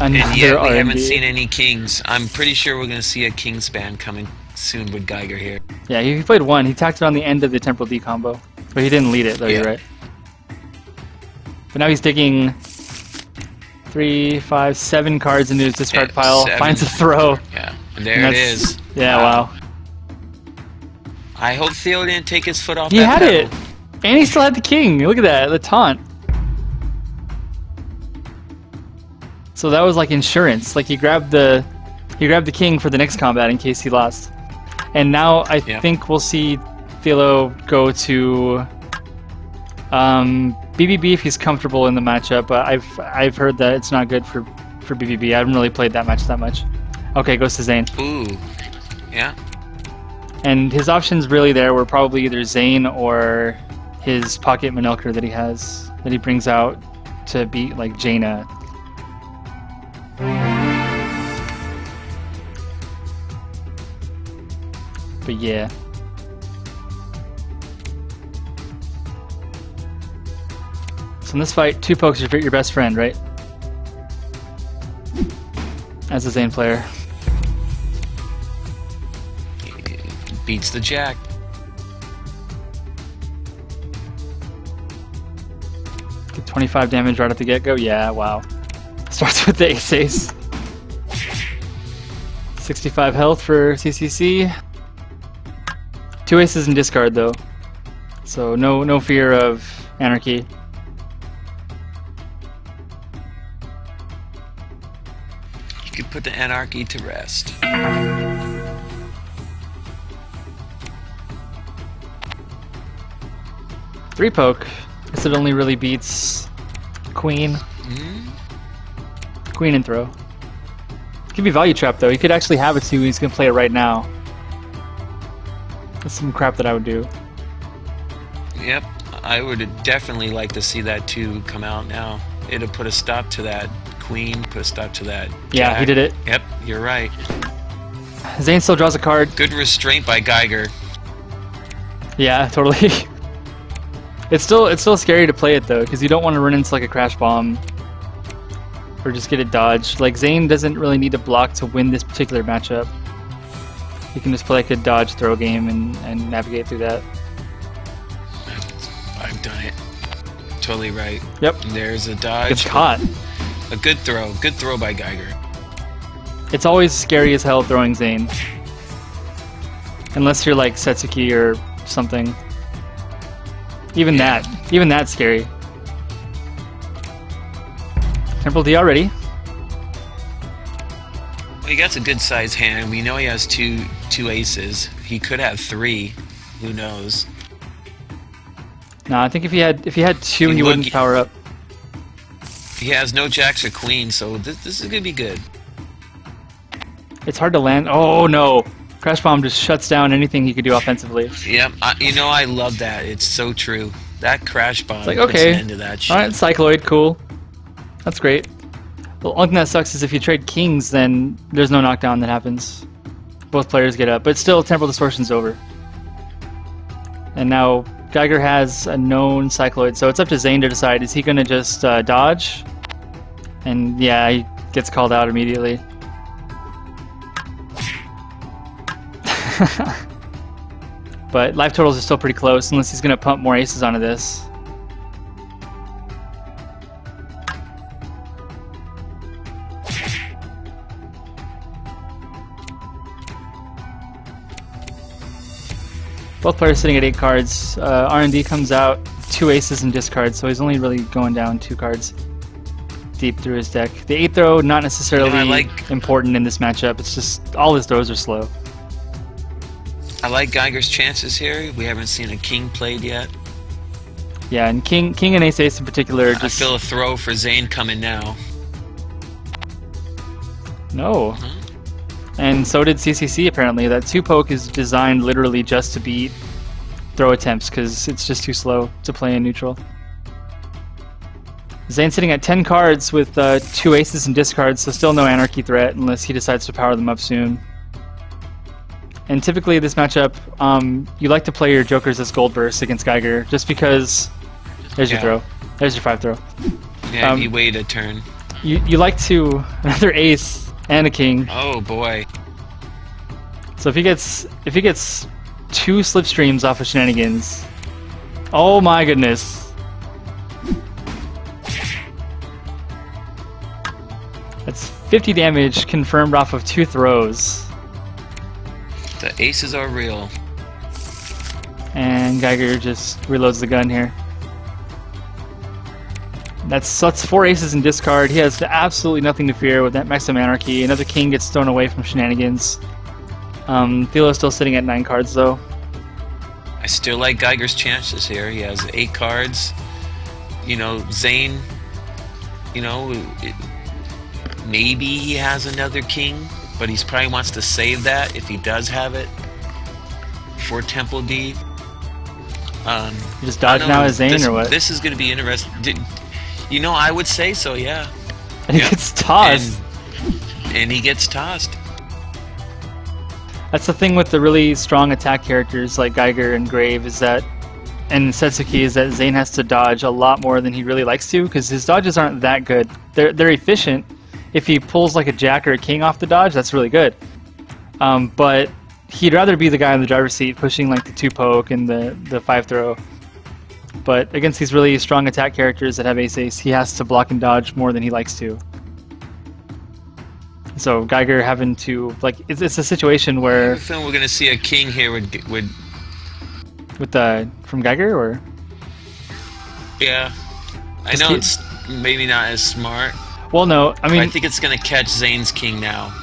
And yet we Another haven't R&D. seen any kings. I'm pretty sure we're going to see a king's band coming soon with Geiger here. Yeah, he played one. He tacked it on the end of the Temporal D combo. But he didn't lead it, though, Yeah. you're right. But now he's digging 3, 5, 7 cards into his discard pile. 7. Finds a throw. Yeah, and there it is. Yeah, wow. I hope Theo didn't take his foot off He that had pedal. it! And he still had the king. Look at that, the taunt. So that was like insurance. Like he grabbed the king for the next combat in case he lost. And now I think we'll see Thelo go to BBB if he's comfortable in the matchup. But I've heard that it's not good for BBB. I haven't really played that match that much. Okay, goes to Zane. Ooh, yeah. And his options really there were probably either Zane or his pocket Manilker that he has, that he brings out to beat like Jaina. But yeah. So in this fight, 2 pokes are your best friend, right? As a Zane player. Beats the jack. Get 25 damage right at the get-go? Yeah, wow. Starts with the ace. 65 health for CCC. 2 aces in discard though. So no fear of anarchy. You could put the anarchy to rest. 3 poke. Guess it only really beats queen. Queen and throw. Could be value trap though. He could actually have it too. He's gonna play it right now. That's some crap that I would do. Yep, I would definitely like to see that too come out now. It'll put a stop to that queen, put a stop to that Yeah, jack. he did it. Yep, you're right. Zane still draws a card. Good restraint by Geiger. Yeah, totally. It's still scary to play it though, because you don't want to run into like a crash bomb or just get it dodged. Like Zane doesn't really need to block to win this particular matchup. You can just play like a dodge throw game and navigate through that. I've done it. Totally right. Yep. And there's a dodge. It's caught. A good throw. Good throw by Geiger. It's always scary as hell throwing Zane. Unless you're like Setsuki or something. Even that's scary. Temporal D already. Well, he gets a good sized hand. We know he has two aces. He could have 3. Who knows? No, I think if he had 2, he wouldn't power up. He has no jacks or queens, so this is gonna be good. It's hard to land. Oh no! Crash Bomb just shuts down anything he could do offensively. Yep, I love that. It's so true. That crash bomb Like, puts okay, an end to that shit. alright, Cycloid, cool. That's great. The only thing that sucks is if you trade kings, then there's no knockdown that happens. Both players get up, but still, Temporal Distortion's over. And now Geiger has a known Cycloid, so it's up to Zane to decide, is he going to just dodge? And yeah, he gets called out immediately. But life totals are still pretty close, unless he's going to pump more aces onto this. Both players sitting at 8 cards. R&D comes out, 2 aces and discards, so he's only really going down 2 cards deep through his deck. The 8 throw, not necessarily important in this matchup. It's just all his throws are slow. I like Geiger's chances here. We haven't seen a king played yet. Yeah, and king and ace in particular. I feel a throw for Zane coming now. No. And so did CCC apparently. That 2 poke is designed literally just to beat throw attempts because it's just too slow to play in neutral. Zane sitting at 10 cards with 2 aces and discards, so still no anarchy threat unless he decides to power them up soon. And typically this matchup, you like to play your jokers as gold bursts against Geiger, just because there's your throw. There's your 5 throw. Yeah, he waited a turn. You like to another ace and a king. Oh boy. So if he gets 2 slipstreams off of Shenanigans, oh my goodness. That's 50 damage confirmed off of 2 throws. The aces are real. And Geiger just reloads the gun here. That's 4 aces in discard. He has absolutely nothing to fear with that Maximum Anarchy. Another king gets thrown away from Shenanigans. Thelo's still sitting at 9 cards though. I still like Geiger's chances here. He has 8 cards. You know, Zane, you know, maybe he has another king, but he probably wants to save that if he does have it for Temple D. You just dodge now as Zane or what? This is going to be interesting. You know, I would say so, yeah. And he gets tossed. And he gets tossed. That's the thing with the really strong attack characters like Geiger and Grave is that, and Setsuki, is that Zane has to dodge a lot more than he really likes to because his dodges aren't that good. They're efficient. If he pulls like a jack or a king off the dodge, that's really good. But he'd rather be the guy in the driver's seat pushing like the 2 poke and the 5 throw. But against these really strong attack characters that have ace-ace, he has to block and dodge more than he likes to. So Geiger having to, like, it's a situation where... I feel we're going to see a king here with from Geiger, or? Yeah. I know it's maybe not as smart. Well, no, I mean... I think it's going to catch Zane's king now.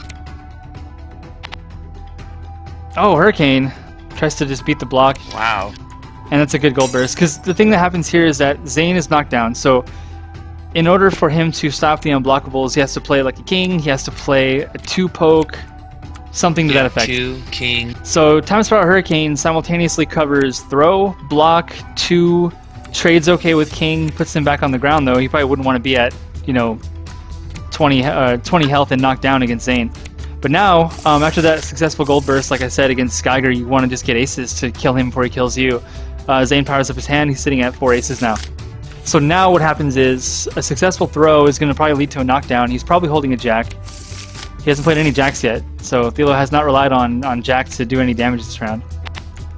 Oh, Hurricane tries to just beat the block. Wow. And that's a good gold burst, because the thing that happens here is that Zane is knocked down, so in order for him to stop the unblockables, he has to play like a king, he has to play a 2 poke, something to that effect. 2 king. So Time Spiral Hurricane simultaneously covers throw, block, 2, trades okay with king, puts him back on the ground though. He probably wouldn't want to be at, you know, 20 health and knocked down against Zane. But now, after that successful gold burst, like I said, against Geiger, you want to just get aces to kill him before he kills you. Zane powers up his hand, he's sitting at 4 aces now. So now what happens is, a successful throw is going to probably lead to a knockdown. He's probably holding a jack. He hasn't played any jacks yet, so Thelo has not relied on jacks to do any damage this round.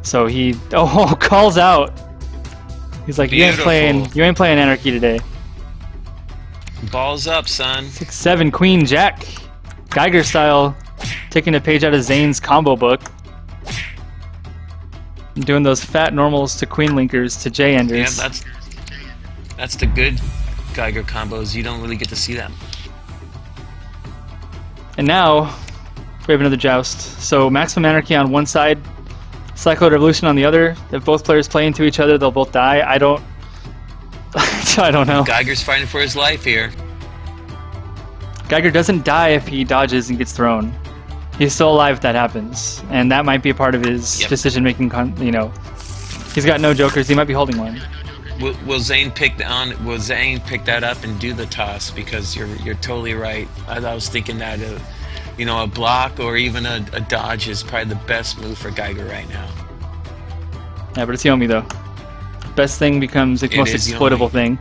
So he calls out. He's like, Beautiful. you ain't playing Anarchy today. Balls up, son. 6-7 Queen Jack. Geiger style, taking a page out of Zane's combo book. Doing those fat normals to Queen linkers to J enders. Yeah, that's the good Geiger combos. You don't really get to see them. And now we have another joust. So Maximum Anarchy on one side, Cyclone Revolution on the other. If both players play into each other, they'll both die. I don't know. Geiger's fighting for his life here. Geiger doesn't die if he dodges and gets thrown. He's still alive if that happens, and that might be a part of his decision-making. You know, he's got no jokers. He might be holding one. Will Zane pick that up and do the toss? Because you're totally right. I was thinking that you know, a block or even a dodge is probably the best move for Geiger right now. Yeah, but it's Yomi though. Best thing becomes the most exploitable thing.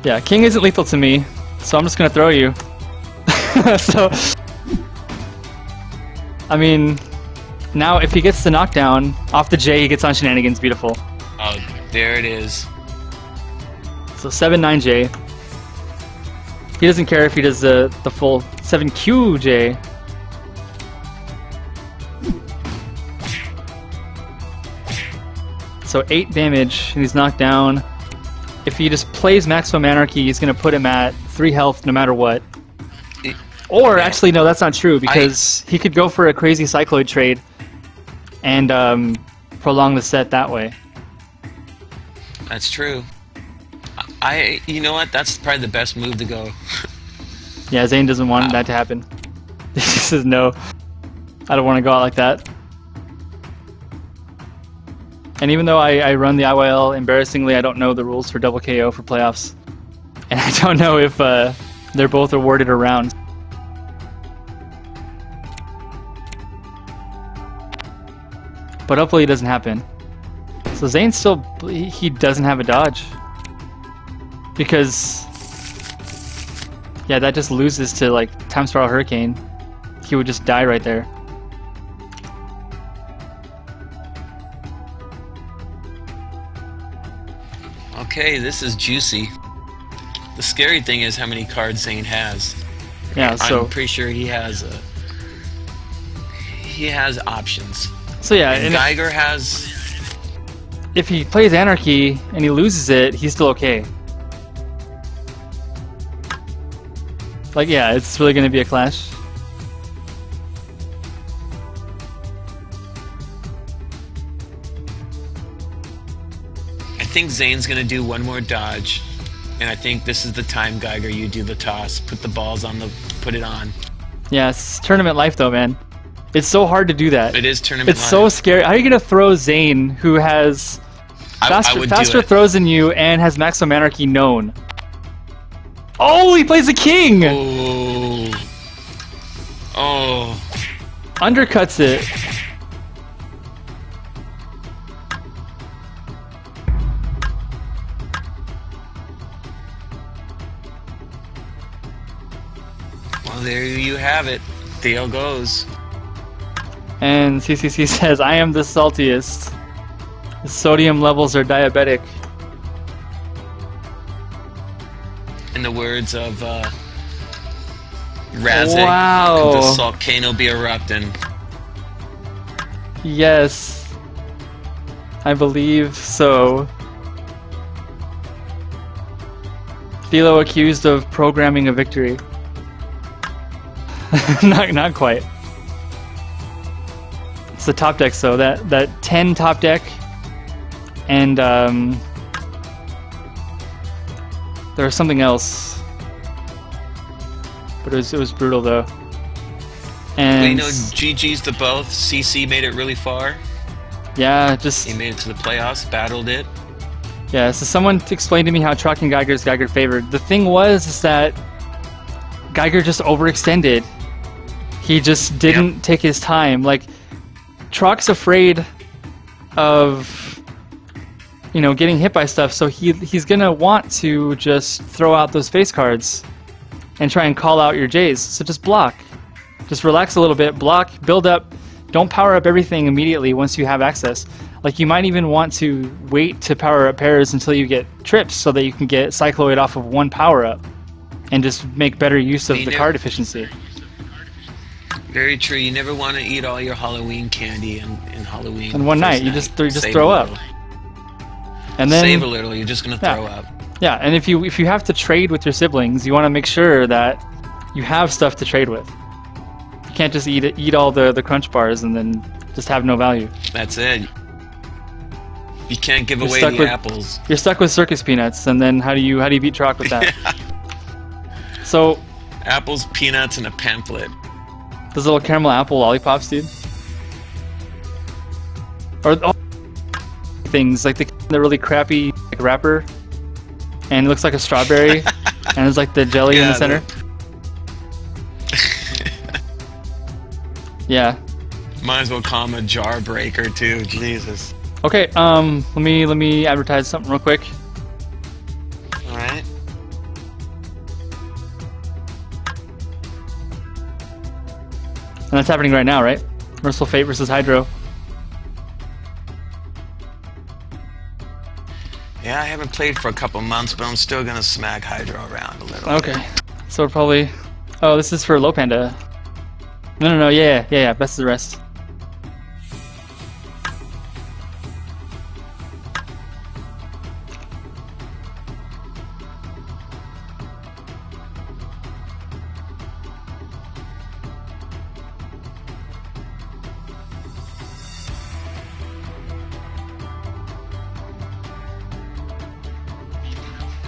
Yeah, King isn't lethal to me, so I'm just gonna throw you. So, I mean, now if he gets the knockdown off the J, he gets on Shenanigans. Beautiful. Oh, there it is. So 7-9J. He doesn't care if he does the full 7QJ. So 8 damage, and he's knocked down. If he just plays Maximum Anarchy, he's going to put him at 3 health no matter what. Or, actually, no, that's not true, because he could go for a crazy Cycloid trade and prolong the set that way. That's true. You know what? That's probably the best move to go. Yeah, Zane doesn't want that to happen. He says, no, I don't want to go out like that. And even though I run the IYL, embarrassingly, I don't know the rules for double KO for playoffs. And I don't know if they're both awarded a round. But hopefully it doesn't happen. So Zane still, he doesn't have a dodge. Because Yeah, that just loses to like Time Spiral Hurricane. He would just die right there. Okay, this is juicy. The scary thing is how many cards Zane has. Yeah, so I'm pretty sure he has options. So yeah, and Geiger has. If he plays Anarchy and he loses it, he's still okay. Like, yeah, it's really going to be a clash. I think Zane's going to do one more dodge, and I think this is the time, Geiger, you do the toss. Put the balls on the... Put it on. Yeah, it's tournament life, though, man. It's so hard to do that. It is tournament life. It's so scary. How are you going to throw Zane, who has faster throws than you and has Maximum Anarchy known? Oh, he plays a king! Oh. Oh. Undercuts it. Well, there you have it. Theo goes. And CCC says, I am the saltiest. The sodium levels are diabetic. In the words of Razik, wow. The volcano be erupting. Yes. I believe so. Thelo accused of programming a victory. not quite. It's the top deck, so that 10 top deck, and there was something else, but it was brutal though. And well, you know, GG's to both. CC made it really far. Yeah, he made it to the playoffs, battled it. Yeah, so someone explained to me how Truck and Geiger favored. The thing is that Geiger just overextended. He just didn't take his time. Like, Truck's afraid of, you know, getting hit by stuff, so he's gonna want to just throw out those face cards and try and call out your J's. So just block. Just relax a little bit, block, build up. Don't power up everything immediately once you have access. Like, you might even want to wait to power up pairs until you get trips so that you can get Cycloid off of one power up and just make better use of the card efficiency. Very true. You never want to eat all your Halloween candy in Halloween. In one night, you just throw up. And then save a little. You're just gonna throw up. Yeah, and if you have to trade with your siblings, you want to make sure that you have stuff to trade with. You can't just eat all the crunch bars and then just have no value. That's it. You can't give away the apples. You're stuck with circus peanuts, and then how do you beat Troc with that? So apples, peanuts, and a pamphlet. Those little caramel apple lollipops, dude. Or things like the really crappy wrapper, and it looks like a strawberry, and it's like the jelly in the center. Yeah. Might as well call him a jar breaker too. Jesus. Okay. Let me advertise something real quick. All right. And that's happening right now, right? Merciful Fate versus Hydro. Yeah, I haven't played for a couple months, but I'm still gonna smack Hydro around a little. Okay. So we're probably. Oh, this is for Low Panda. No. Yeah. Best of the rest.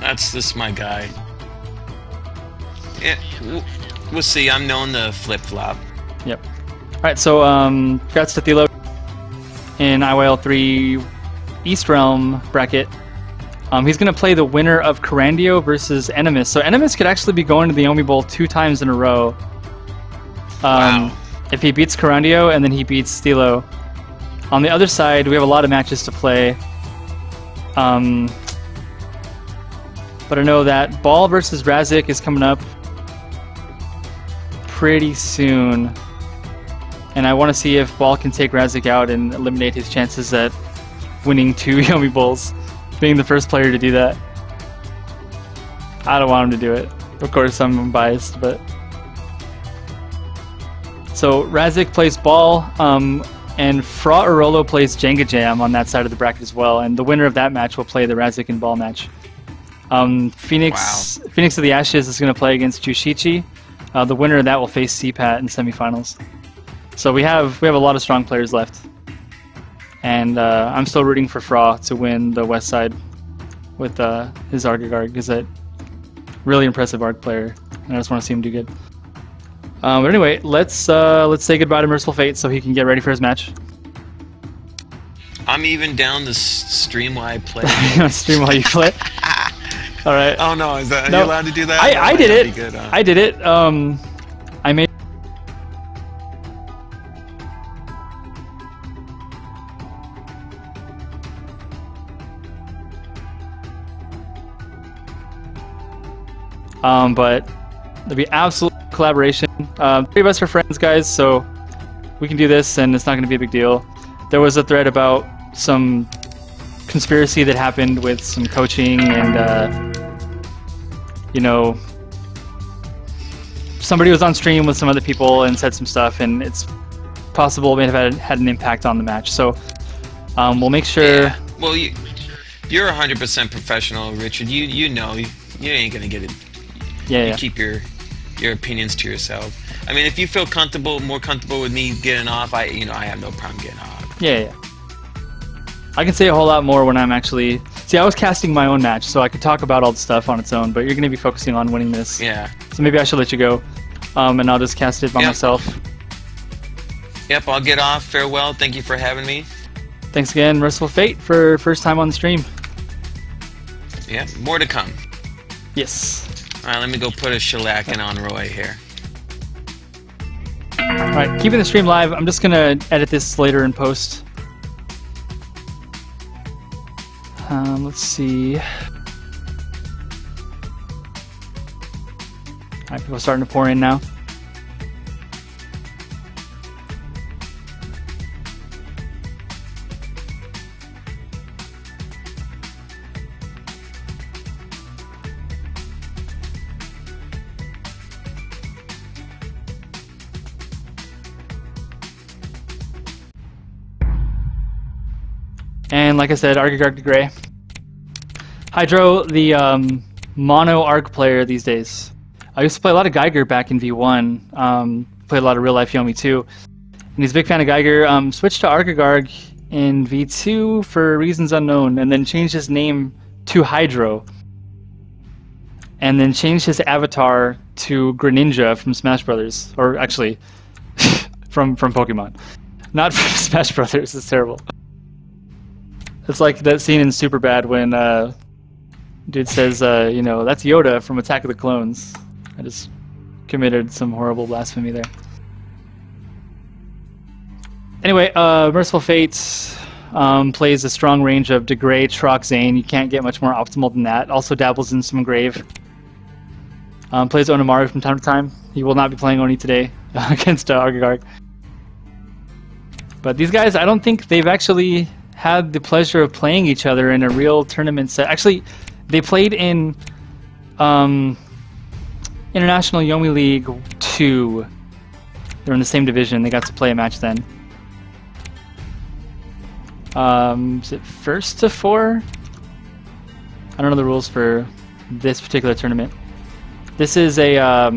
That's just my guy. Yeah, we'll see. I'm known to flip-flop. Yep. Alright, so congrats to Thelo in IYL3 East Realm bracket. He's going to play the winner of Carandio versus Enemis. So Enemis could actually be going to the Omi Bowl 2 times in a row. Wow. If he beats Carandio and then he beats Thelo. On the other side, we have a lot of matches to play. But I know that Ball versus Razik is coming up. pretty soon. And I want to see if Ball can take Razik out and eliminate his chances at winning 2 Yomi Bowls, being the first player to do that. I don't want him to do it. Of course, I'm biased, but... So, Razik plays Ball, and Fra Arolo plays Jenga Jam on that side of the bracket as well, and the winner of that match will play the Razik and Ball match. Phoenix of the Ashes is going to play against Jushichi. The winner of that will face CPAT in semifinals. So we have a lot of strong players left, and I'm still rooting for Fra to win the West side with his Argagarg. He's a really impressive Arg player, and I just want to see him do good. But anyway, let's say goodbye to Merciful Fate so he can get ready for his match. I'm even down to stream while I play. Stream while you play. All right. Oh no, are you allowed to do that? I did it. Good, huh? I did it. I made. But there'll be absolute collaboration. 3 of us are friends, guys, so we can do this, and it's not going to be a big deal. There was a thread about some conspiracy that happened with some coaching, and you know, somebody was on stream with some other people and said some stuff, and it's possible it may have had an impact on the match. So we'll make sure. Yeah. Well, you're 100% professional, Richard. You know you ain't gonna get it. Yeah. You keep your opinions to yourself. I mean, if you feel more comfortable with me getting off, I have no problem getting off. Yeah. I can say a whole lot more when I'm actually... See, I was casting my own match, so I could talk about all the stuff on its own, but you're going to be focusing on winning this. Yeah. So maybe I should let you go, and I'll just cast it by myself. Yep, I'll get off. Farewell. Thank you for having me. Thanks again, Merciful Fate, for first time on the stream. Yeah, more to come. Yes. Alright, let me go put a shellacking on Roy here. Alright, keeping the stream live. I'm just going to edit this later in post. Let's see. Alright, people are starting to pour in now. And like I said, Argagarg to Gray. Hydro, the mono Arg player these days. I used to play a lot of Geiger back in V1. Played a lot of real life Yomi too. And he's a big fan of Geiger. Switched to Argagarg in V2 for reasons unknown, and then changed his name to Hydro. And then changed his avatar to Greninja from Smash Brothers. Or actually, from Pokemon. Not from Smash Brothers, it's terrible. It's like that scene in Superbad when dude says, you know, that's Yoda from Attack of the Clones. I just committed some horrible blasphemy there. Anyway, Merciful Fate plays a strong range of Degray, Troc, Zane. You can't get much more optimal than that. Also dabbles in some Grave. Plays Onamaru from time to time. He will not be playing Oni today against Argagarg. But these guys, I don't think they've actually had the pleasure of playing each other in a real tournament set. Actually, they played in International Yomi League 2. They're in the same division. They got to play a match then. Is it first to 4? I don't know the rules for this particular tournament. This is a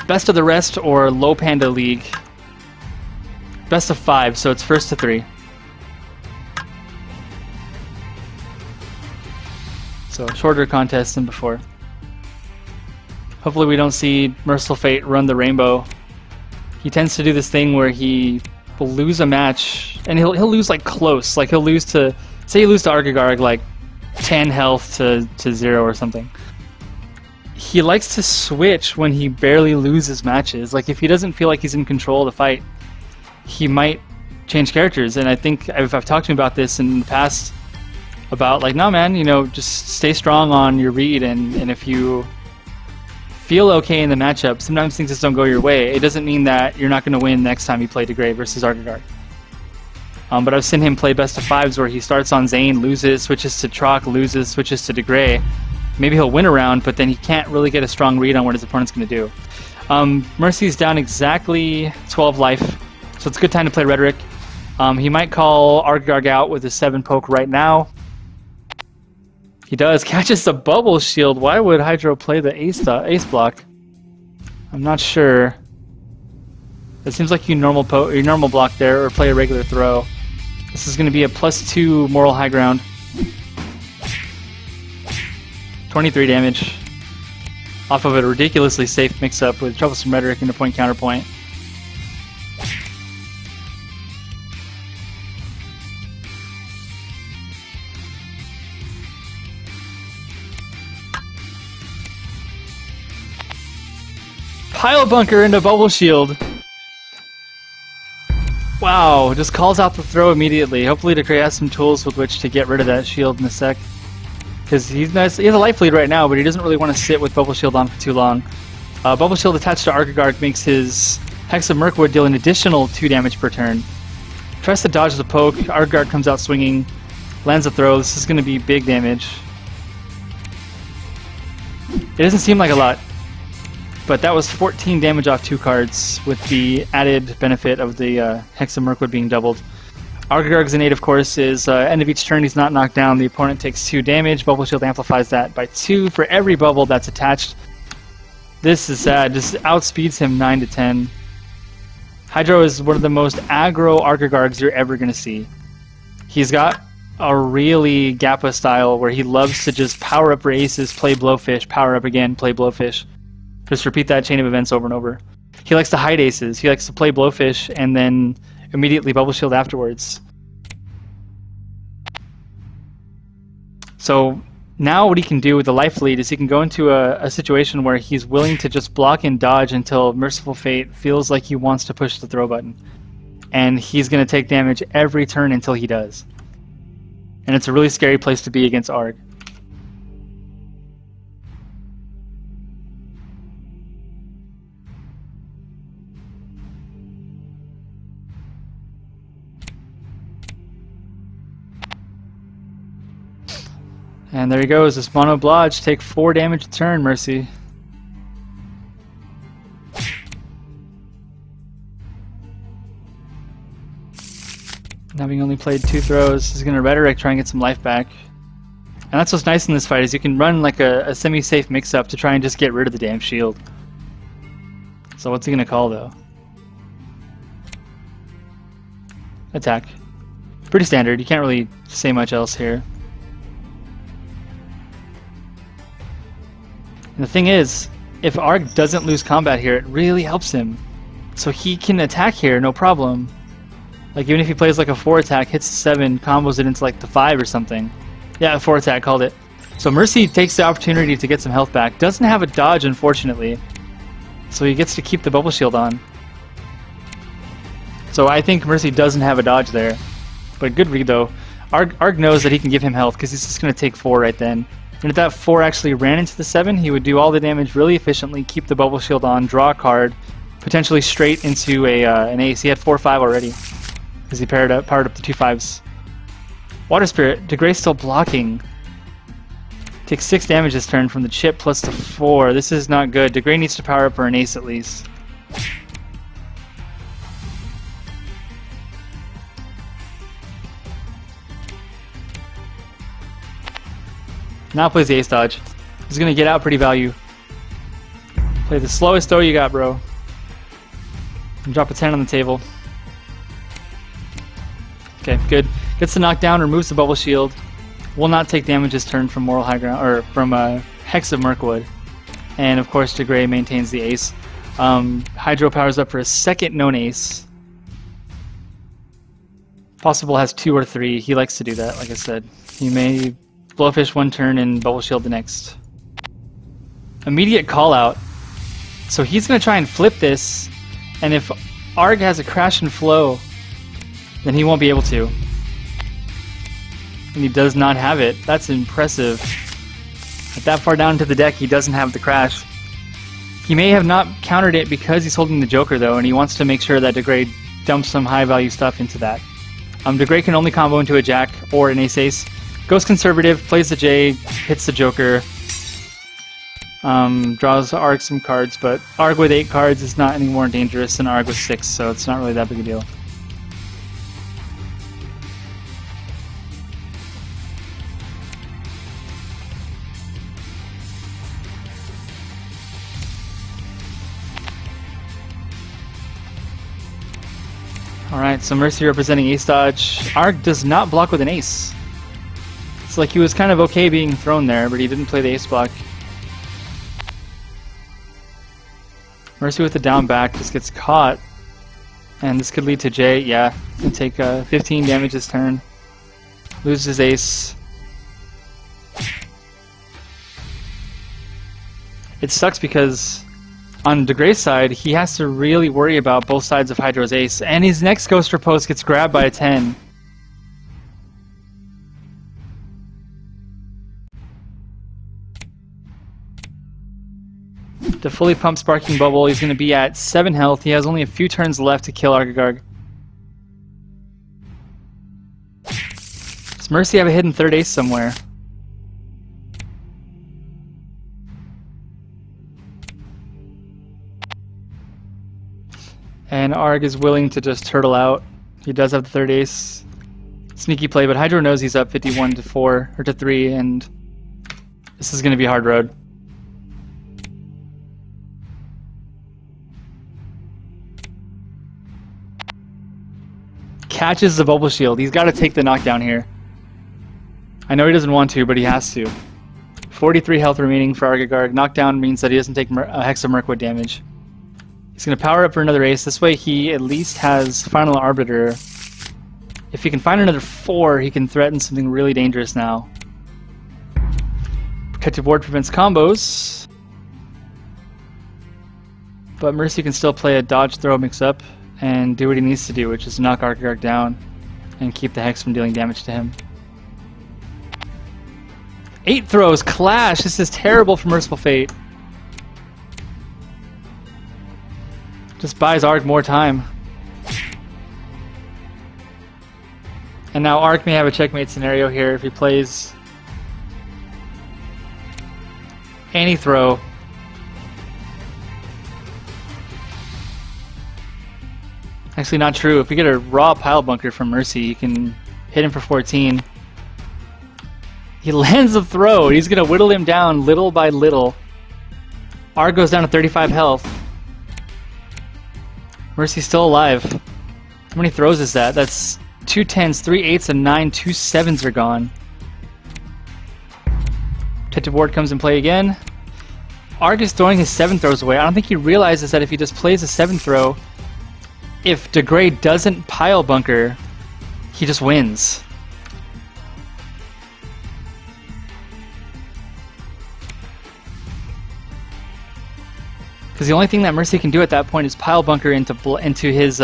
best of the rest or low panda league. Best of 5, so it's first to 3. So shorter contest than before. Hopefully we don't see Merciful Fate run the rainbow. He tends to do this thing where he will lose a match, and he'll lose like close. Like he'll lose to, say you lose to Argagarg like 10 health to 0 or something. He likes to switch when he barely loses matches. Like if he doesn't feel like he's in control of the fight, he might change characters. And I think I've talked to him about this in the past, about like, no man, you know, just stay strong on your read, and if you feel okay in the matchup. Sometimes things just don't go your way. It doesn't mean that you're not going to win next time you play DeGray versus Argagard. But I've seen him play best of 5s where he starts on Zane, loses, switches to Troc, loses, switches to DeGray. Maybe he'll win a round, but then he can't really get a strong read on what his opponent's going to do. Mercy's down exactly 12 life, so it's a good time to play Rhetoric. He might call Argagard out with a 7 poke right now. He does. Catches the Bubble Shield. Why would Hydro play the ace block? I'm not sure. It seems like you normal block there or play a regular throw. This is going to be a +2 moral high ground. 23 damage. Off of a ridiculously safe mix-up with Troublesome Rhetoric and a point counterpoint. Pile Bunker into Bubble Shield. Wow, just calls out the throw immediately. Hopefully DeGray has some tools with which to get rid of that shield in a sec. Because he has a life lead right now, but he doesn't really want to sit with Bubble Shield on for too long. Bubble Shield attached to Argagard makes his Hex of Mirkwood deal an additional 2 damage per turn. Tries to dodge the poke, Argagard comes out swinging, lands a throw. This is going to be big damage. It doesn't seem like a lot, but that was 14 damage off 2 cards with the added benefit of the Hex of Mirkwood being doubled. Argagard's innate, of course, is end of each turn he's not knocked down, the opponent takes 2 damage. Bubble Shield amplifies that by 2 for every bubble that's attached. This is sad, just outspeeds him 9 to 10. Hydro is one of the most aggro Argagards you're ever going to see. He's got a really Gappa style where he loves to just power up for aces, play Blowfish, power up again, play Blowfish. Just repeat that chain of events over and over. He likes to hide aces, he likes to play Blowfish and then immediately Bubble Shield afterwards. So now what he can do with the life lead is he can go into a situation where he's willing to just block and dodge until Merciful Fate feels like he wants to push the throw button. And he's going to take damage every turn until he does. And it's a really scary place to be against Arg. And there he goes, this Mono Blodge, take 4 damage a turn, Mercy. Having only played 2 throws, he's going to Rhetoric, try and get some life back. And that's what's nice in this fight, is you can run like a semi-safe mix-up to try and just get rid of the damn shield. So what's he going to call, though? Attack. Pretty standard, you can't really say much else here. And the thing is, if Arg doesn't lose combat here, it really helps him. So he can attack here, no problem. Like, even if he plays like a 4 attack, hits the 7, combos it into like the 5 or something. Yeah, a 4 attack, called it. So Mercy takes the opportunity to get some health back. Doesn't have a dodge, unfortunately. So he gets to keep the Bubble Shield on. So I think Mercy doesn't have a dodge there. But good read, though. Arg knows that he can give him health, because he's just going to take 4 right then. And if that 4 actually ran into the 7, he would do all the damage really efficiently, keep the Bubble Shield on, draw a card, potentially straight into an ace. He had 4-5 already, because he powered up the 2 5s. Water Spirit, DeGray's still blocking. Takes 6 damage this turn from the chip plus the 4. This is not good. DeGray needs to power up for an ace at least. Now plays the ace dodge. He's gonna get out pretty value. Play the slowest throw you got, bro. And drop a 10 on the table. Okay, good. Gets the knockdown, removes the Bubble Shield. Will not take damage this turn from Moral High Ground, or from Hex of Mirkwood. And of course, DeGray maintains the ace. Hydro powers up for a second known ace. Possible has 2 or 3. He likes to do that, like I said. He may Blowfish 1 turn and Bubble Shield the next. Immediate call out. So he's going to try and flip this, and if Arg has a crash and flow, then he won't be able to. And he does not have it. That's impressive. At that far down into the deck, he doesn't have the crash. He may have not countered it because he's holding the Joker though, and he wants to make sure that Degrade dumps some high value stuff into that. Degrade can only combo into a Jack or an Ace-Ace. Goes conservative, plays the J, hits the Joker. Draws Arg some cards, but Arg with 8 cards is not any more dangerous than Arg with 6, so it's not really that big a deal. Alright, so Mercy representing Ace Dodge. Arg does not block with an Ace. It's like he was kind of okay being thrown there, but he didn't play the Ace block. Mercy with the down back just gets caught. And this could lead to J, yeah. And take 15 damage this turn. Loses his Ace. It sucks because on Degray's side, he has to really worry about both sides of Hydro's Ace, and his next Ghost Riposte gets grabbed by a 10. The fully pumped Sparking Bubble, he's going to be at 7 health. He has only a few turns left to kill Argagarg. Does Mercy have a hidden third Ace somewhere? And Arg is willing to just turtle out. He does have the third Ace. Sneaky play, but Hydro knows he's up 51 to 4 or to 3, and this is going to be a hard road. Catches the Bubble Shield. He's got to take the knockdown here. I know he doesn't want to, but he has to. 43 health remaining for Argagarg. Knockdown means that he doesn't take Hex of Mirkwood damage. He's going to power up for another Ace. This way he at least has Final Arbiter. If he can find another 4, he can threaten something really dangerous now. Protective Ward prevents combos. But Mercy can still play a dodge throw mix-up and do what he needs to do, which is knock Argagarg down and keep the Hex from dealing damage to him. 8 throws! Clash! This is terrible for Merciful Fate. Just buys Arg more time. And now Arg may have a checkmate scenario here if he plays any throw. Actually not true. If we get a raw pile bunker from Mercy, you can hit him for 14. He lands a throw. He's going to whittle him down little by little. Arg goes down to 35 health. Mercy's still alive. How many throws is that? That's 2 10s, 3 8s, and 9. 2 7s are gone. Protective Ward comes in play again. Arg is throwing his 7 throws away. I don't think he realizes that if he just plays a 7 throw, if Degrade doesn't pile bunker, he just wins. Because the only thing that Mercy can do at that point is pile bunker into his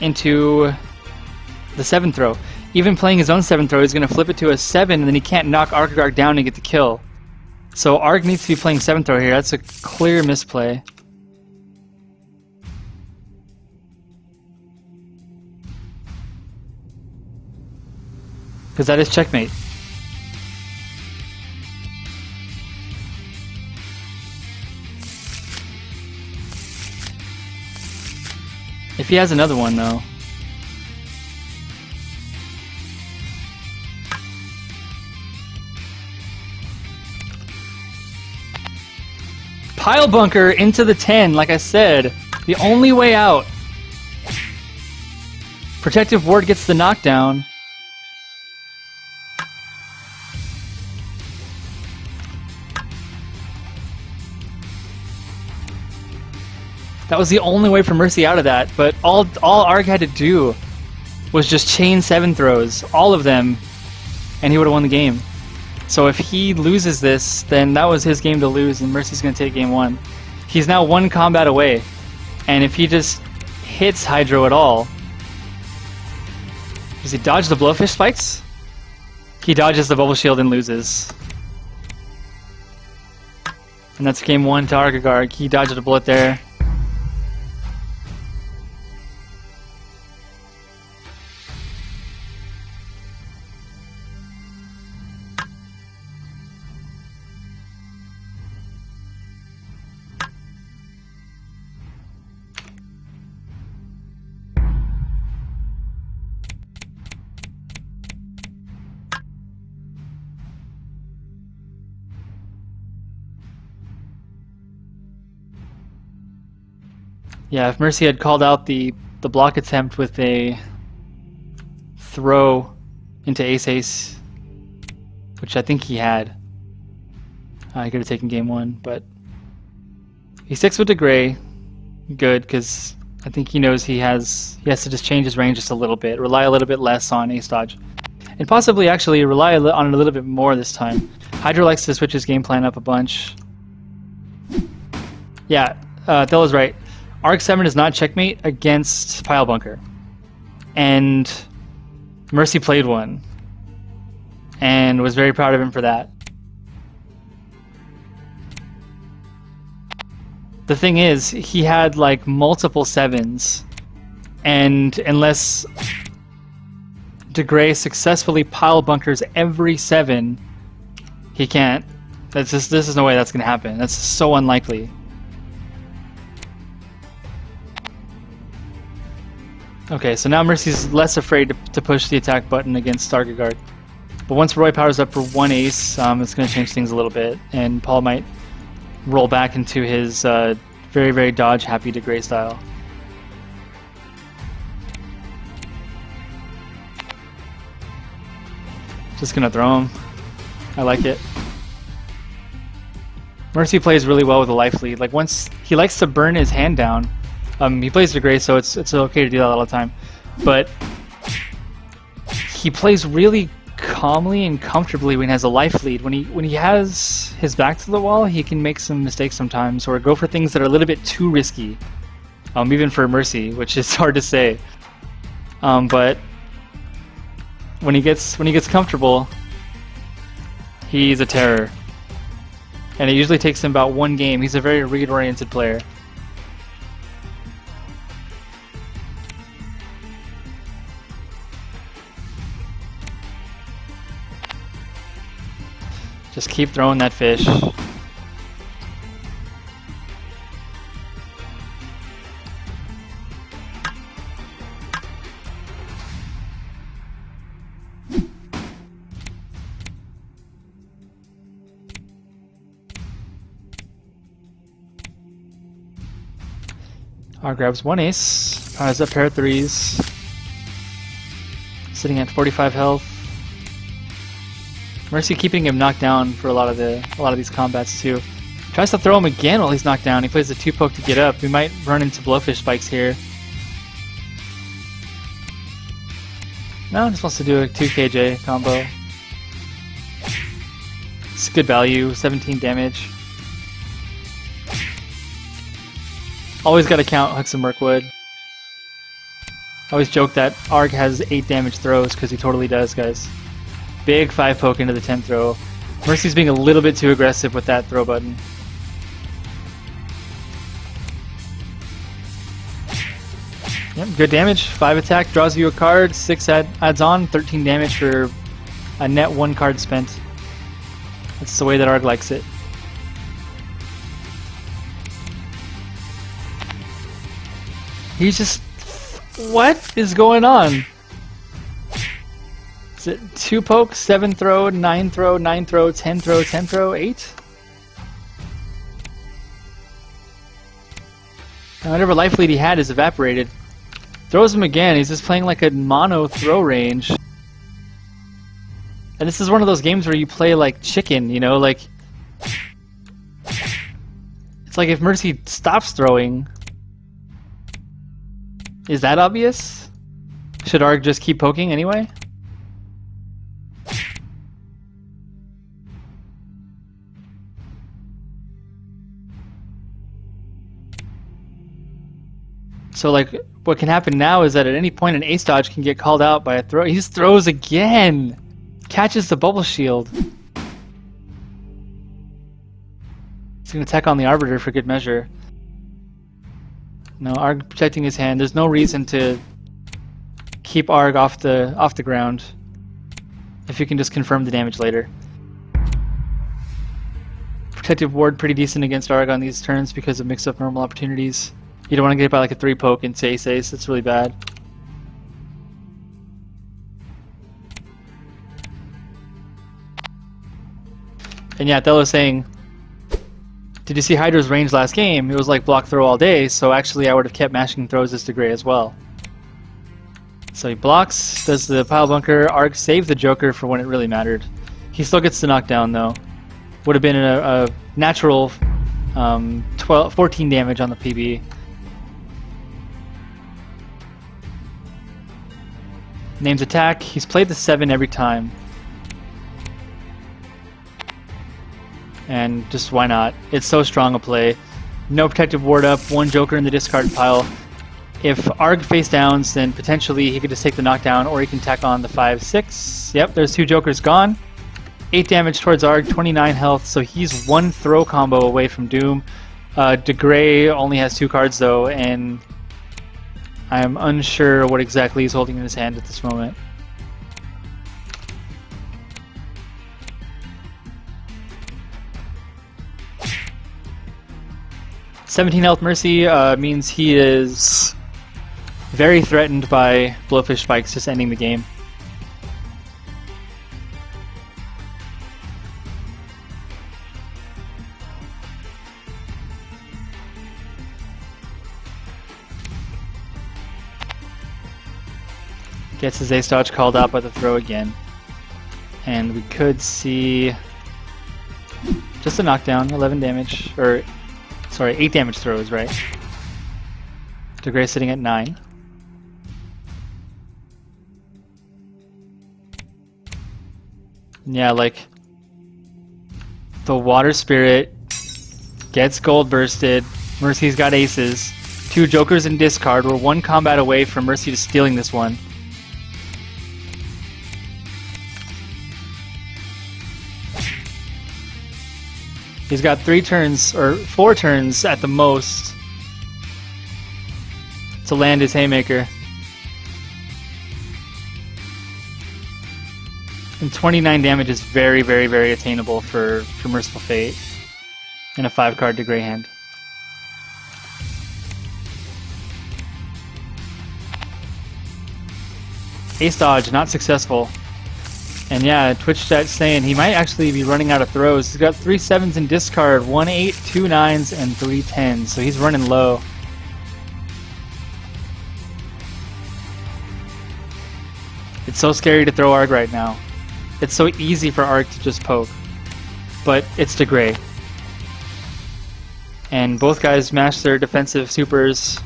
into the 7 throw. Even playing his own 7 throw, he's going to flip it to a 7, and then he can't knock Argagarg down and get the kill. So Arg needs to be playing 7 throw here. That's a clear misplay. Because that is checkmate. If he has another one, though. Pile bunker into the 10, like I said. The only way out. Protective Ward gets the knockdown. That was the only way for Mercy out of that, but all Arg had to do was just chain 7 throws, all of them, and he would have won the game. So if he loses this, then that was his game to lose, and Mercy's going to take game 1. He's now 1 combat away, and if he just hits Hydro at all... Does he dodge the Blowfish spikes? He dodges the Bubble Shield and loses. And that's game 1 to Argagarg. He dodged a bullet there. Yeah, if Mercy had called out the block attempt with a throw into ace-ace, which I think he had, I could have taken game 1, but he sticks with the gray. Good, because I think he knows he has to just change his range just a little bit, rely a little bit less on ace dodge, and possibly actually rely on it a little bit more this time. Hydra likes to switch his game plan up a bunch. Yeah, Thelo's right. Arc 7 does not checkmate against Pile Bunker. And Mercy played one. And was very proud of him for that. The thing is, he had like multiple 7s. And unless DeGray successfully Pile Bunkers every 7, he can't. This is no way that's going to happen. That's so unlikely. Okay, so now Mercy's less afraid to push the attack button against Argagarg. But once Roy powers up for 1 ace, it's going to change things a little bit, and Paul might roll back into his very, very dodge-happy DeGray style. Just going to throw him. I like it. Mercy plays really well with a life lead. Like, once he likes to burn his hand down. He plays DeGray, so it's okay to do that all the time. But he plays really calmly and comfortably when he has a life lead. When he has his back to the wall, he can make some mistakes sometimes, or go for things that are a little bit too risky. Even for Mercy, which is hard to say. But when he gets comfortable, he's a terror. And it usually takes him about 1 game. He's a very read-oriented player. Just keep throwing that fish. R grabs 1 ace, has a pair of 3s, sitting at 45 health. Mercy keeping him knocked down for a lot of these combats too. Tries to throw him again while he's knocked down. He plays the 2 poke to get up. We might run into blowfish spikes here. No, just wants to do a 2 KJ combo. It's good value, 17 damage. Always gotta count hooks and Mirkwood. I always joke that Arg has 8 damage throws because he totally does, guys. Big 5 poke into the 10 throw. Mercy's being a little bit too aggressive with that throw button. Yep, good damage. 5 attack, draws you a card. 6 adds on, 13 damage for a net 1 card spent. That's the way that Arg likes it. He's just... What is going on? Is it 2 poke, 7 throw, 9 throw, 9 throw, 10 throw, 10 throw, 8? Now whatever life lead he had is evaporated. Throws him again, he's just playing like a mono throw range. And this is one of those games where you play like chicken, you know, like... It's like if Mercy stops throwing... Is that obvious? Should Arg just keep poking anyway? So like, what can happen now is that at any point an ace dodge can get called out by a throw. He just throws again! Catches the bubble shield. He's going to attack on the Arbiter for good measure. No, Arg protecting his hand. There's no reason to keep Arg off the ground if you can just confirm the damage later. Protective Ward pretty decent against Arg on these turns because of mix-up normal opportunities. You don't want to get hit by like a 3 poke and Ace Ace. That's really bad. And yeah, Thelo's saying, did you see Hydra's range last game? It was like block throw all day, so actually I would have kept mashing throws as Degray as well. So he blocks, does the pile bunker, Arg saves the Joker for when it really mattered. He still gets the knockdown though. Would have been a natural 14 damage on the PB. Names attack, he's played the 7 every time. And just why not? It's so strong a play. No protective ward up, 1 Joker in the discard pile. If Arg face downs, then potentially he could just take the knockdown, or he can tack on the 5/6. Yep, there's 2 Jokers gone. 8 damage towards Arg, 29 health, so he's 1 throw combo away from Doom. Degray only has 2 cards though, and I'm unsure what exactly he's holding in his hand at this moment. "17 health Mercy" means he is very threatened by Blowfish Spikes just ending the game. Gets his Ace Dodge called out by the throw again. And we could see just a knockdown, 11 damage, or sorry, 8 damage throws, right? Degray sitting at 9. Yeah, like the Water Spirit gets gold bursted. Mercy's got aces. 2 Jokers in discard. We're 1 combat away from Mercy just stealing this one. He's got 3 turns, or 4 turns at the most, to land his Haymaker. And 29 damage is very, very, very attainable for Merciful Fate in a 5-card Degray hand. Ace Dodge, not successful. And yeah, Twitch chat saying he might actually be running out of throws. He's got 3 7s in discard, 1 8, 2 9s, and 3 10s, so he's running low. It's so scary to throw Arg right now. It's so easy for Arg to just poke. But it's Degray. And both guys mash their defensive supers.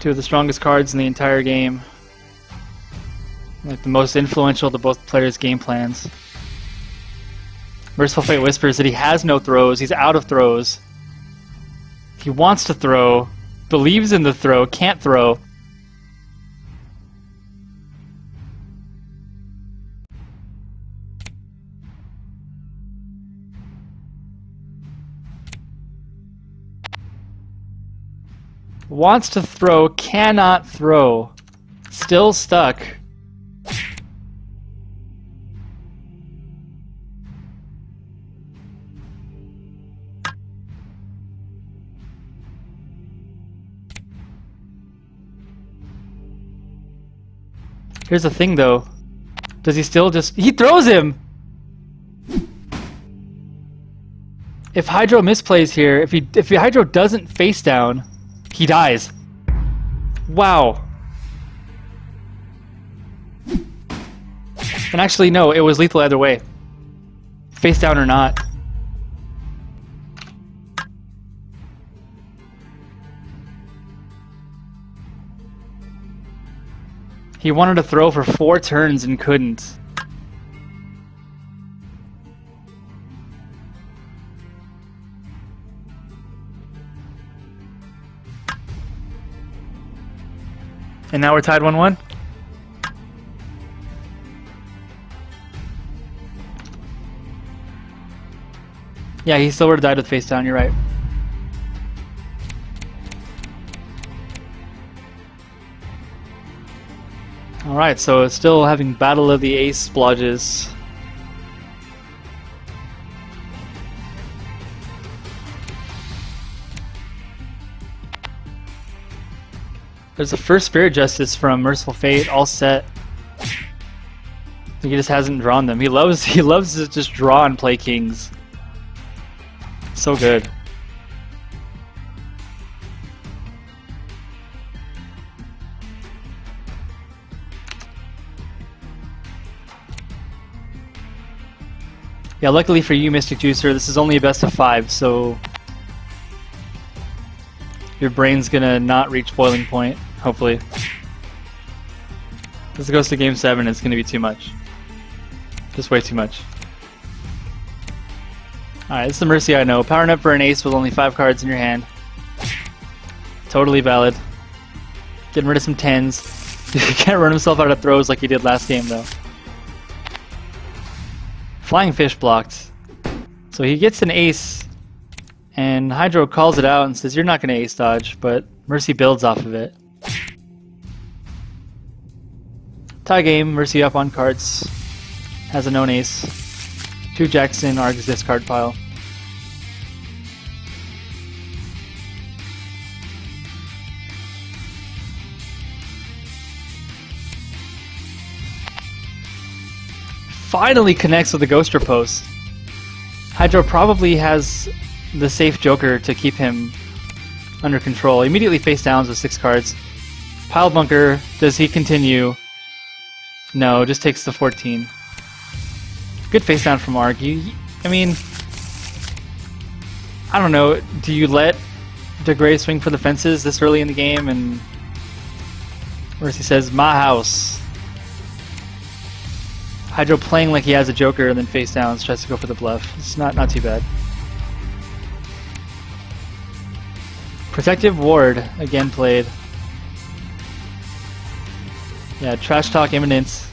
2 of the strongest cards in the entire game. Like the most influential to both players' game plans. Merciful Fate whispers that he has no throws, he's out of throws. He wants to throw, believes in the throw, can't throw. Wants to throw, cannot throw. Still stuck. Here's the thing though. Does he still just... He throws him! If Hydro misplays here, if Hydro doesn't face down, he dies. Wow. And actually no, it was lethal either way. Face down or not. He wanted to throw for 4 turns and couldn't. And now we're tied 1-1. Yeah, he still would have died with face down, you're right. Alright, so it's still having Battle of the Ace splodges. There's a first Spirit Justice from Merciful Fate, all set. I think he just hasn't drawn them. He loves to just draw and play kings. So good. Yeah, luckily for you, Mystic Juicer, this is only a best of 5, so your brain's gonna not reach boiling point, hopefully. If this goes to Game 7, it's gonna be too much. Just way too much. Alright, this is the Mercy I know. Powering up for an ace with only 5 cards in your hand. Totally valid. Getting rid of some 10s. He can't run himself out of throws like he did last game, though. Flying Fish blocked. So he gets an ace, and Hydro calls it out and says, "You're not going to ace dodge," but Mercy builds off of it. Tie game, Mercy up on cards. Has a known ace. 2 Jackson, Arg's discard pile. Finally connects with the Ghoster Post. Hydro probably has the safe Joker to keep him under control. Immediately face downs with 6 cards. Pile Bunker, does he continue? No, just takes the 14. Good face down from Arg. I mean, I don't know, do you let DeGray swing for the fences this early in the game? And Mercy says, "My house." Hydro playing like he has a Joker and then face downs, tries to go for the bluff. It's not too bad. Protective Ward, again played. Yeah, Trash Talk imminent.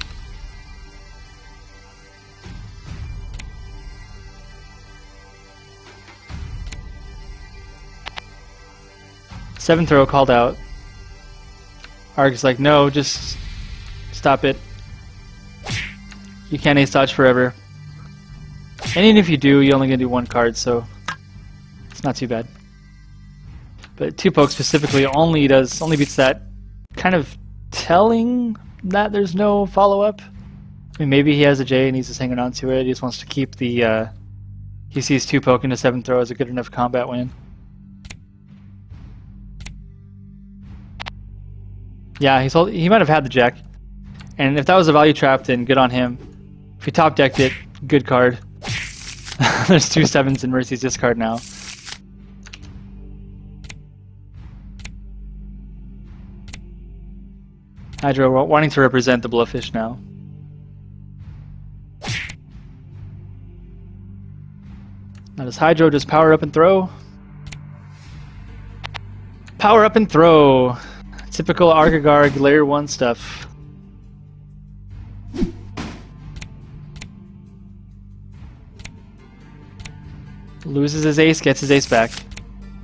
Seventh throw called out. Arg's like, "No, just stop it. You can't ace dodge forever." And even if you do, you're only gonna do 1 card, so it's not too bad. But 2 poke specifically only beats that, kind of telling that there's no follow-up. I mean, maybe he has a J and he's just hanging on to it. He just wants to keep the. He sees 2 poke into 7th throw as a good enough combat win. Yeah, he might have had the Jack, and if that was a value trap, then good on him. If he top decked it, good card. There's 2 7s in Mercy's discard now. Hydro wanting to represent the Blufffish now. Now does Hydro just power up and throw? Power up and throw! Typical Argagarg Layer 1 stuff. Loses his ace, gets his ace back.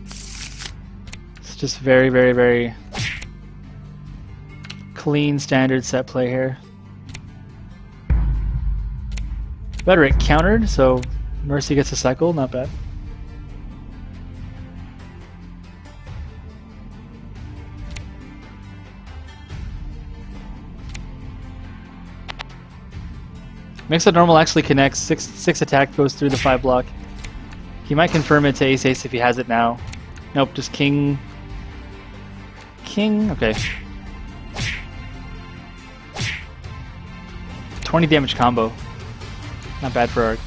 It's just very, very, very clean standard set play here. Rhetoric countered, so Mercy gets a cycle, not bad. Mix Up Normal actually connects. 6 attack goes through the 5 block. He might confirm it to ace-ace if he has it now. Nope, just king. King, okay. 20 damage combo. Not bad for Arg.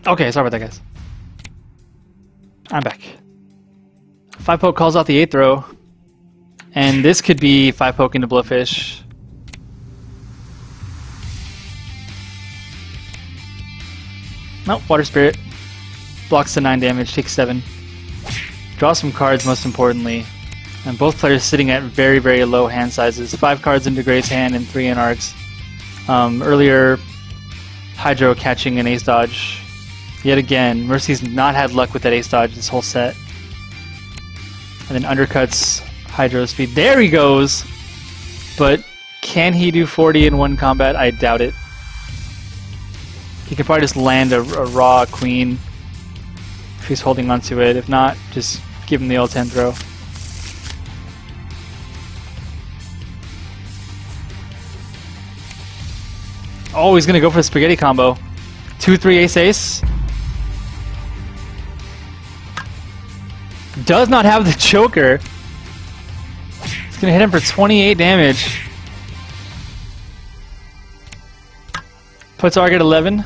Okay, sorry about that, guys. I'm back. 5 poke calls out the 8th throw. And this could be 5 poke into Blowfish. Nope, Water Spirit. Blocks the 9 damage, takes 7. Draw some cards, most importantly. And both players sitting at very, very low hand sizes. 5 cards into Gray's hand and 3 in Arg's. Earlier, Hydro catching an ace dodge. Yet again, Mercy's not had luck with that ace dodge this whole set. And then undercuts Hydro's speed. There he goes! But can he do 40 in one combat? I doubt it. He could probably just land a raw queen if he's holding onto it. If not, just give him the L10 throw. Oh, he's gonna go for the spaghetti combo. 2-3 ace-ace. Does not have the choker. It's gonna hit him for 28 damage. Puts Arg at 11.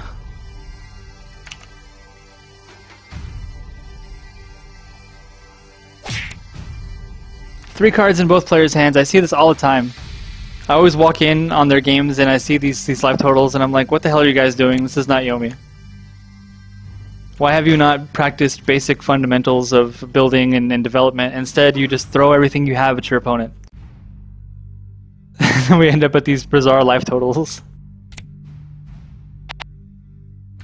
Three cards in both players' hands. I see this all the time. I always walk in on their games and I see these life totals and I'm like, what the hell are you guys doing? This is not Yomi. Why have you not practiced basic fundamentals of building and development? Instead, you just throw everything you have at your opponent. And we end up at these bizarre life totals.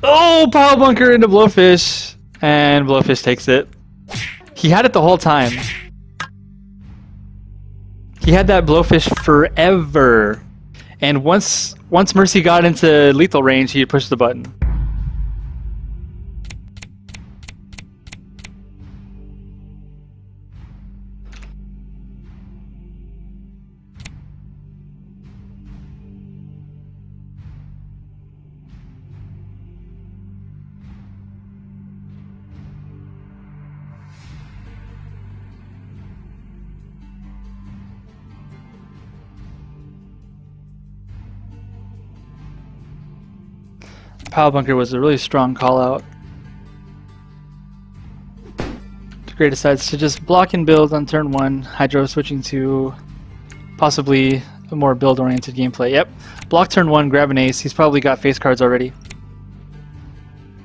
Oh, Power Bunker into Blowfish! And Blowfish takes it. He had it the whole time. He had that Blowfish forever. And once Mercy got into lethal range, he pushed the button. Power Bunker was a really strong call out. Gray decides to just block and build on turn 1. Hydro switching to possibly a more build oriented gameplay. Yep. Block turn 1, grab an ace. He's probably got face cards already.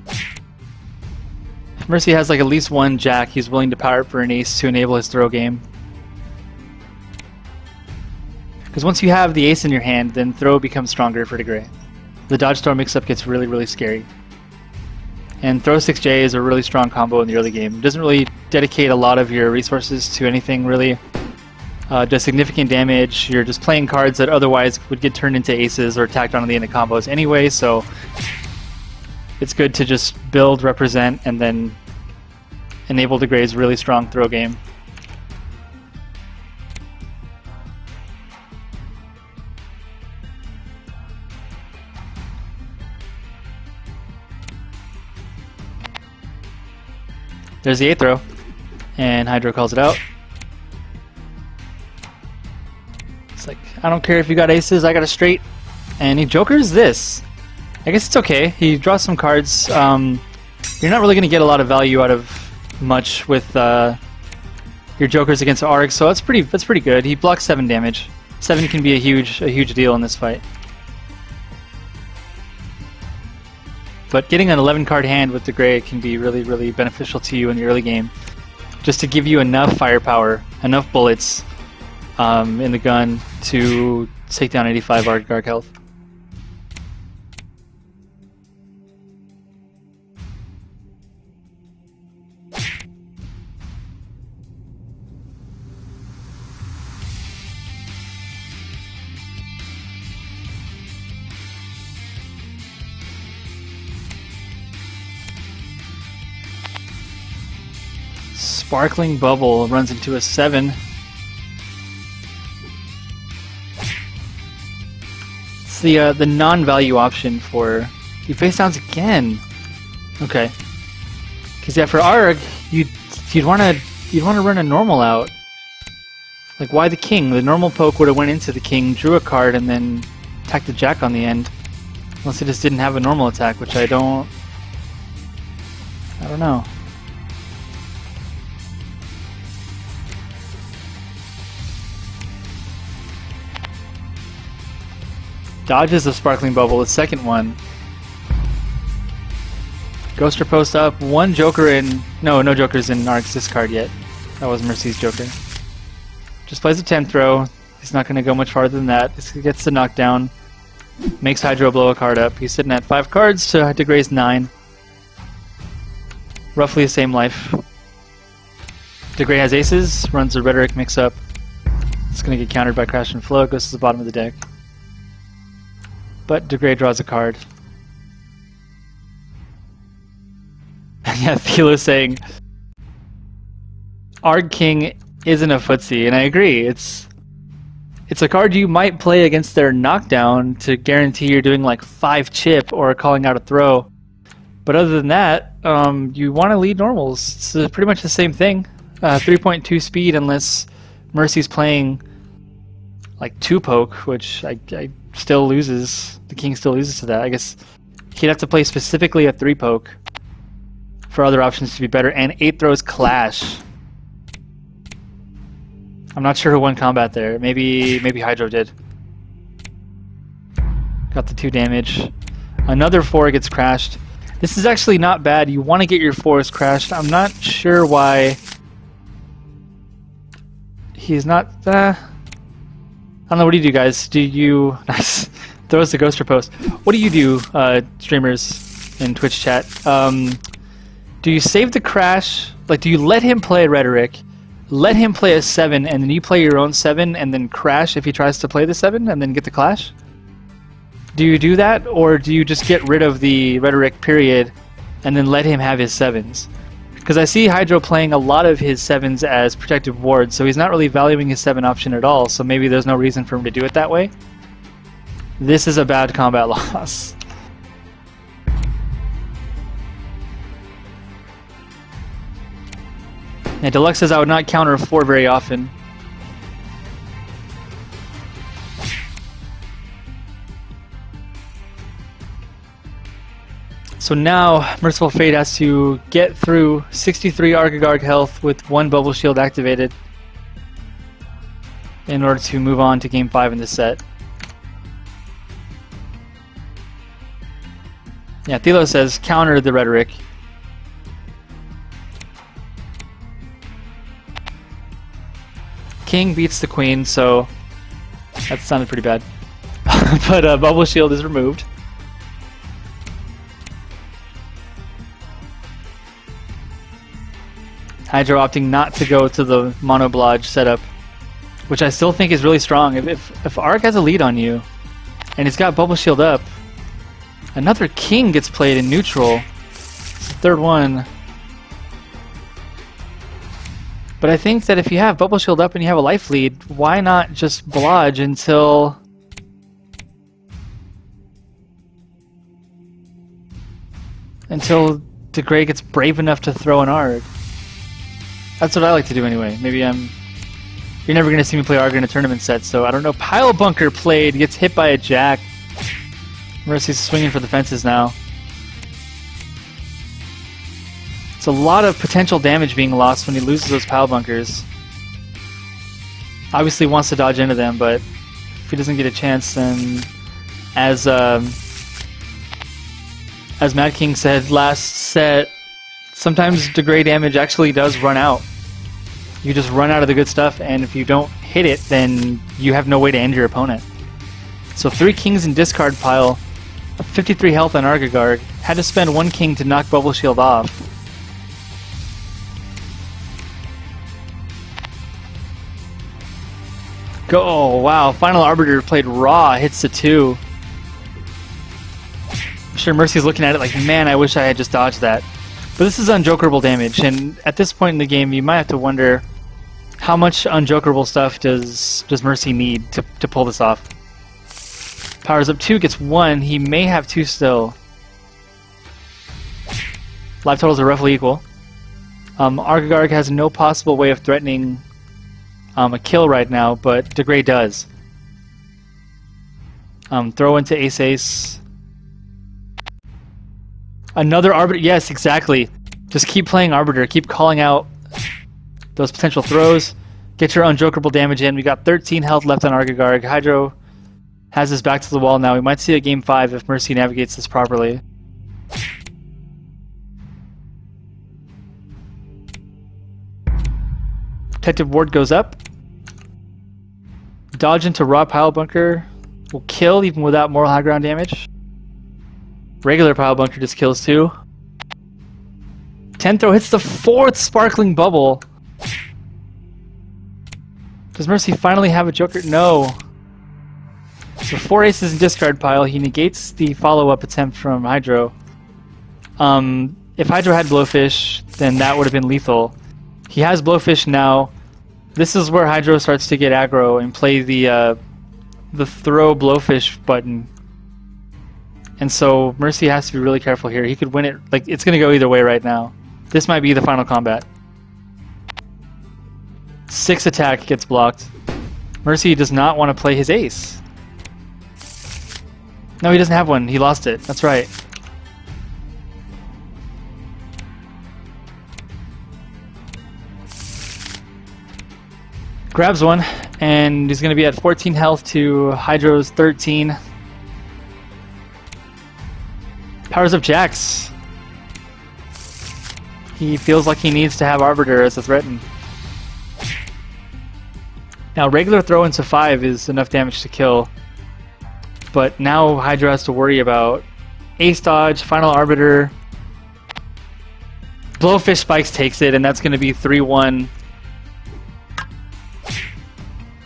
If Mercy has like at least one jack, he's willing to power up for an ace to enable his throw game. Because once you have the ace in your hand, then throw becomes stronger for the Gray. The dodge throw mix-up gets really, really scary. And throw 6J is a really strong combo in the early game. It doesn't really dedicate a lot of your resources to anything really. Does significant damage. You're just playing cards that otherwise would get turned into aces or tacked onto the end of combos anyway, so it's good to just build, represent, and then enable the Gray's really strong throw game. There's the 8th throw, and Hydro calls it out. It's like, I don't care if you got aces, I got a straight. And he jokers this. I guess it's okay. He draws some cards. You're not really going to get a lot of value out of much with your jokers against Arg, so that's pretty good. He blocks 7 damage. 7 can be a huge deal in this fight. But getting an 11 card hand with the Gray can be really, really beneficial to you in the early game. Just to give you enough firepower, enough bullets in the gun to take down 85 Arg health. Sparkling Bubble runs into a 7. It's the non-value option for... He face downs again. Okay. Because yeah, for Arg, you'd want to run a normal out. Like, why the king? The normal poke would have went into the king, drew a card, and then attacked the jack on the end. Unless it just didn't have a normal attack, which I don't I don't know. Dodges the Sparkling Bubble, the second one. Ghoster post up, one Joker in... No Jokers in Ark's discard yet. That was Mercy's Joker. Just plays a 10 throw. He's not going to go much farther than that. He gets the knockdown. Makes Hydro blow a card up. He's sitting at 5 cards to Degray's 9. Roughly the same life. Degray has aces, runs a Rhetoric mix-up. It's going to get countered by Crash and Flow, goes to the bottom of the deck. But Degray draws a card. Yeah, Thelo saying Arg King isn't a footsie, and I agree. It's a card you might play against their knockdown to guarantee you're doing like 5 chip or calling out a throw. But other than that, you want to lead normals. It's pretty much the same thing. 3.2 speed unless Mercy's playing like 2 poke, which I still loses. The king still loses to that. I guess he'd have to play specifically a 3 poke for other options to be better, and 8 throws clash. I'm not sure who won combat there. Maybe Hydro did. Got the 2 damage. Another 4 gets crashed. This is actually not bad. You want to get your 4s crashed. I'm not sure why he's not... I don't know, what do you do, guys? Do you... Nice. Throws the Ghoster post. What do you do, streamers in Twitch chat? Do you save the crash? Like, do you let him play Rhetoric, let him play a 7, and then you play your own 7, and then crash if he tries to play the 7, and then get the clash? Do you do that, or do you just get rid of the Rhetoric period, and then let him have his 7s? Because I see Hydro playing a lot of his 7s as protective wards, so he's not really valuing his 7 option at all, so maybe there's no reason for him to do it that way. This is a bad combat loss. Yeah, Deluxe says I would not counter a 4 very often. So now Merciful Fate has to get through 63 Argagarg health with 1 Bubble Shield activated in order to move on to Game 5 in this set. Yeah, Thelo says counter the Rhetoric. King beats the Queen, so that sounded pretty bad. But Bubble Shield is removed. Hydro opting not to go to the Mono Blodge setup, which I still think is really strong. If Ark has a lead on you, and he's got Bubble Shield up, another King gets played in neutral. It's the 3rd one. But I think that if you have Bubble Shield up and you have a life lead, why not just Blodge until... Degray gets brave enough to throw an Arg. That's what I like to do anyway. Maybe you're never going to see me play Arg in a tournament set, so I don't know. Pile Bunker played, gets hit by a Jack. Mercy's swinging for the fences now. It's a lot of potential damage being lost when he loses those Pile Bunkers. Obviously wants to dodge into them, but if he doesn't get a chance, then as Mad King said last set, sometimes Degray damage actually does run out. You just run out of the good stuff, and if you don't hit it, then you have no way to end your opponent. So 3 Kings in discard pile, 53 health on Argagarg, had to spend 1 King to knock Bubble Shield off. Go! Oh, wow, Final Arbiter played raw, hits the 2. I'm sure Mercy's looking at it like, man, I wish I had just dodged that. But this is unjokerable damage, and at this point in the game, you might have to wonder how much unjokerable stuff does Mercy need to pull this off. Powers up 2, gets 1. He may have 2 still. Life totals are roughly equal. Argagarg has no possible way of threatening a kill right now, but Degray does. Throw into Ace-Ace. Another Arbiter, yes, exactly. Just keep playing Arbiter. Keep calling out those potential throws. Get your unjokerable damage in. We got 13 health left on Argagarg. Hydro has his back to the wall now. We might see a game 5 if Mercy navigates this properly. Protective Ward goes up. Dodge into Raw Pile Bunker will kill even without Moral High Ground damage. Regular Pile Bunker just kills too. 10 throw hits the 4th Sparkling Bubble. Does Mercy finally have a Joker? No. So 4 aces in discard pile. He negates the follow-up attempt from Hydro. If Hydro had Blowfish, then that would have been lethal. He has Blowfish now. This is where Hydro starts to get aggro and play the throw Blowfish button. And so Mercy has to be really careful here. He could win it. Like, it's going to go either way right now. This might be the final combat. 6 attack gets blocked. Mercy does not want to play his ace. No, he doesn't have one. He lost it. That's right. Grabs one, and he's going to be at 14 health to Hydro's 13. Powers up Jax. He feels like he needs to have Arbiter as a threaten. Now, regular throw into 5 is enough damage to kill, but now Hydro has to worry about Ace Dodge, Final Arbiter. Blowfish Spikes takes it, and that's going to be 3-1.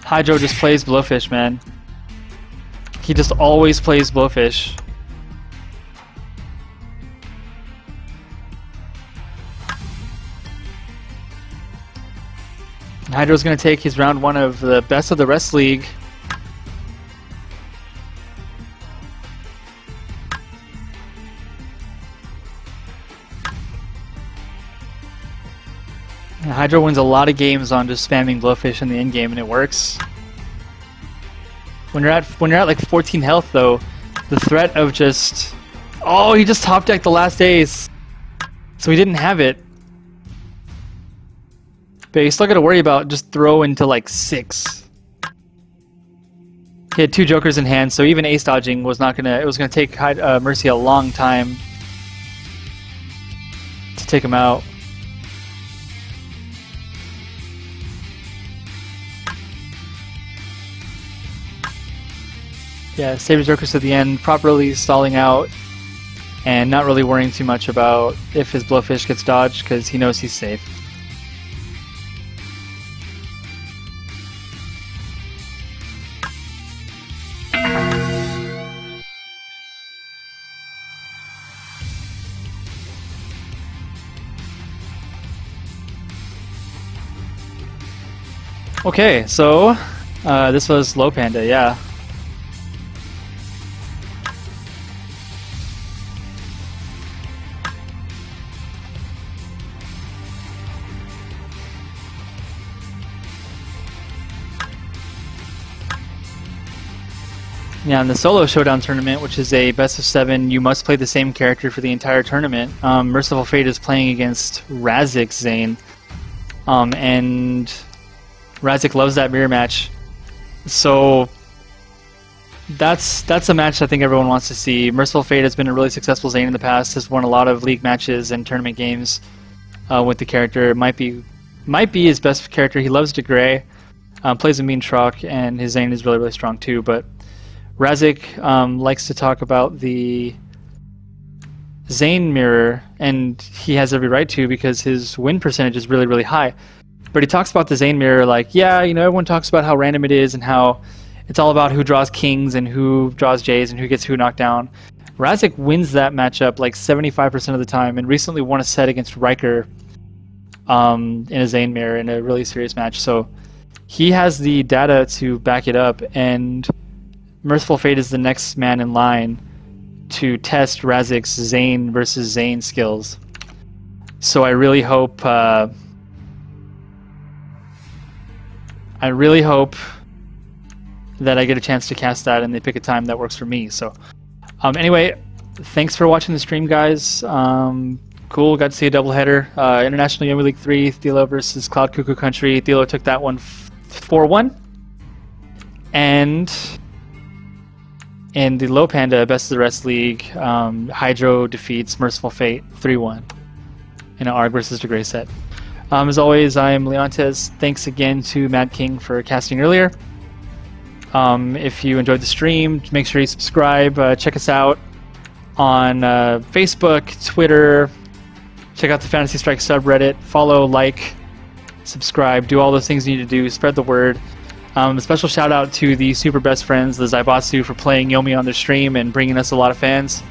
Hydro just plays Blowfish, man. He just always plays Blowfish. And Hydro's going to take his round 1 of the Best of the Rest League. And Hydro wins a lot of games on just spamming Blowfish in the end game, and it works. When you're at like 14 health, though, the threat of just he just top decked the last ace, so he didn't have it. But you still got to worry about just throw into like 6. He had 2 jokers in hand, so even ace dodging was not gonna. It was gonna take Mercy a long time to take him out. Yeah, save his jokers to the end, properly stalling out, and not really worrying too much about if his Blowfish gets dodged because he knows he's safe. Okay, so this was Low Panda, yeah. Yeah, in the Solo Showdown tournament, which is a best of 7, you must play the same character for the entire tournament. Merciful Fate is playing against Razik's Zane, and Razik loves that mirror match. So that's a match I think everyone wants to see. Merciful Fate has been a really successful Zane in the past, has won a lot of league matches and tournament games with the character. It might be his best character. He loves DeGray, plays a mean truck, and his Zane is really, really strong too. But Razik likes to talk about the Zane mirror, and he has every right to because his win percentage is really, really high. But he talks about the Zane mirror like, yeah, you know, everyone talks about how random it is and how it's all about who draws kings and who draws jays and who gets who knocked down. Razik wins that matchup like 75% of the time, and recently won a set against Riker in a Zane mirror in a really serious match. So he has the data to back it up, and Merciful Fate is the next man in line to test Razik's Zane versus Zane skills. So I really hope that I get a chance to cast that and they pick a time that works for me. So anyway, thanks for watching the stream, guys. Cool. Got to see a doubleheader. International Yomi League 3, Thelo versus CloudCuckooCountry. Thelo took that one 4-1. And in the Low Panda Best of the Rest League, Hydro defeats Merciful Fate 3-1 in an ARG versus Degray set. As always, I'm Leontes. Thanks again to Mad King for casting earlier. If you enjoyed the stream, make sure you subscribe. Check us out on Facebook, Twitter. Check out the Fantasy Strike subreddit. Follow, like, subscribe. Do all those things you need to do. Spread the word. A special shout out to the super best friends, the Zaibatsu, for playing Yomi on their stream and bringing us a lot of fans.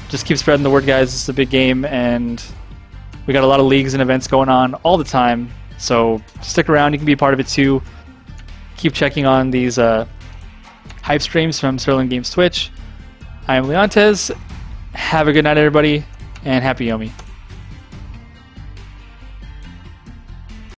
Just keep spreading the word, guys. It's a big game, and we got a lot of leagues and events going on all the time. So stick around. You can be a part of it too. Keep checking on these hype streams from Sterling Games Twitch. I am Leontes. Have a good night, everybody, and happy Yomi.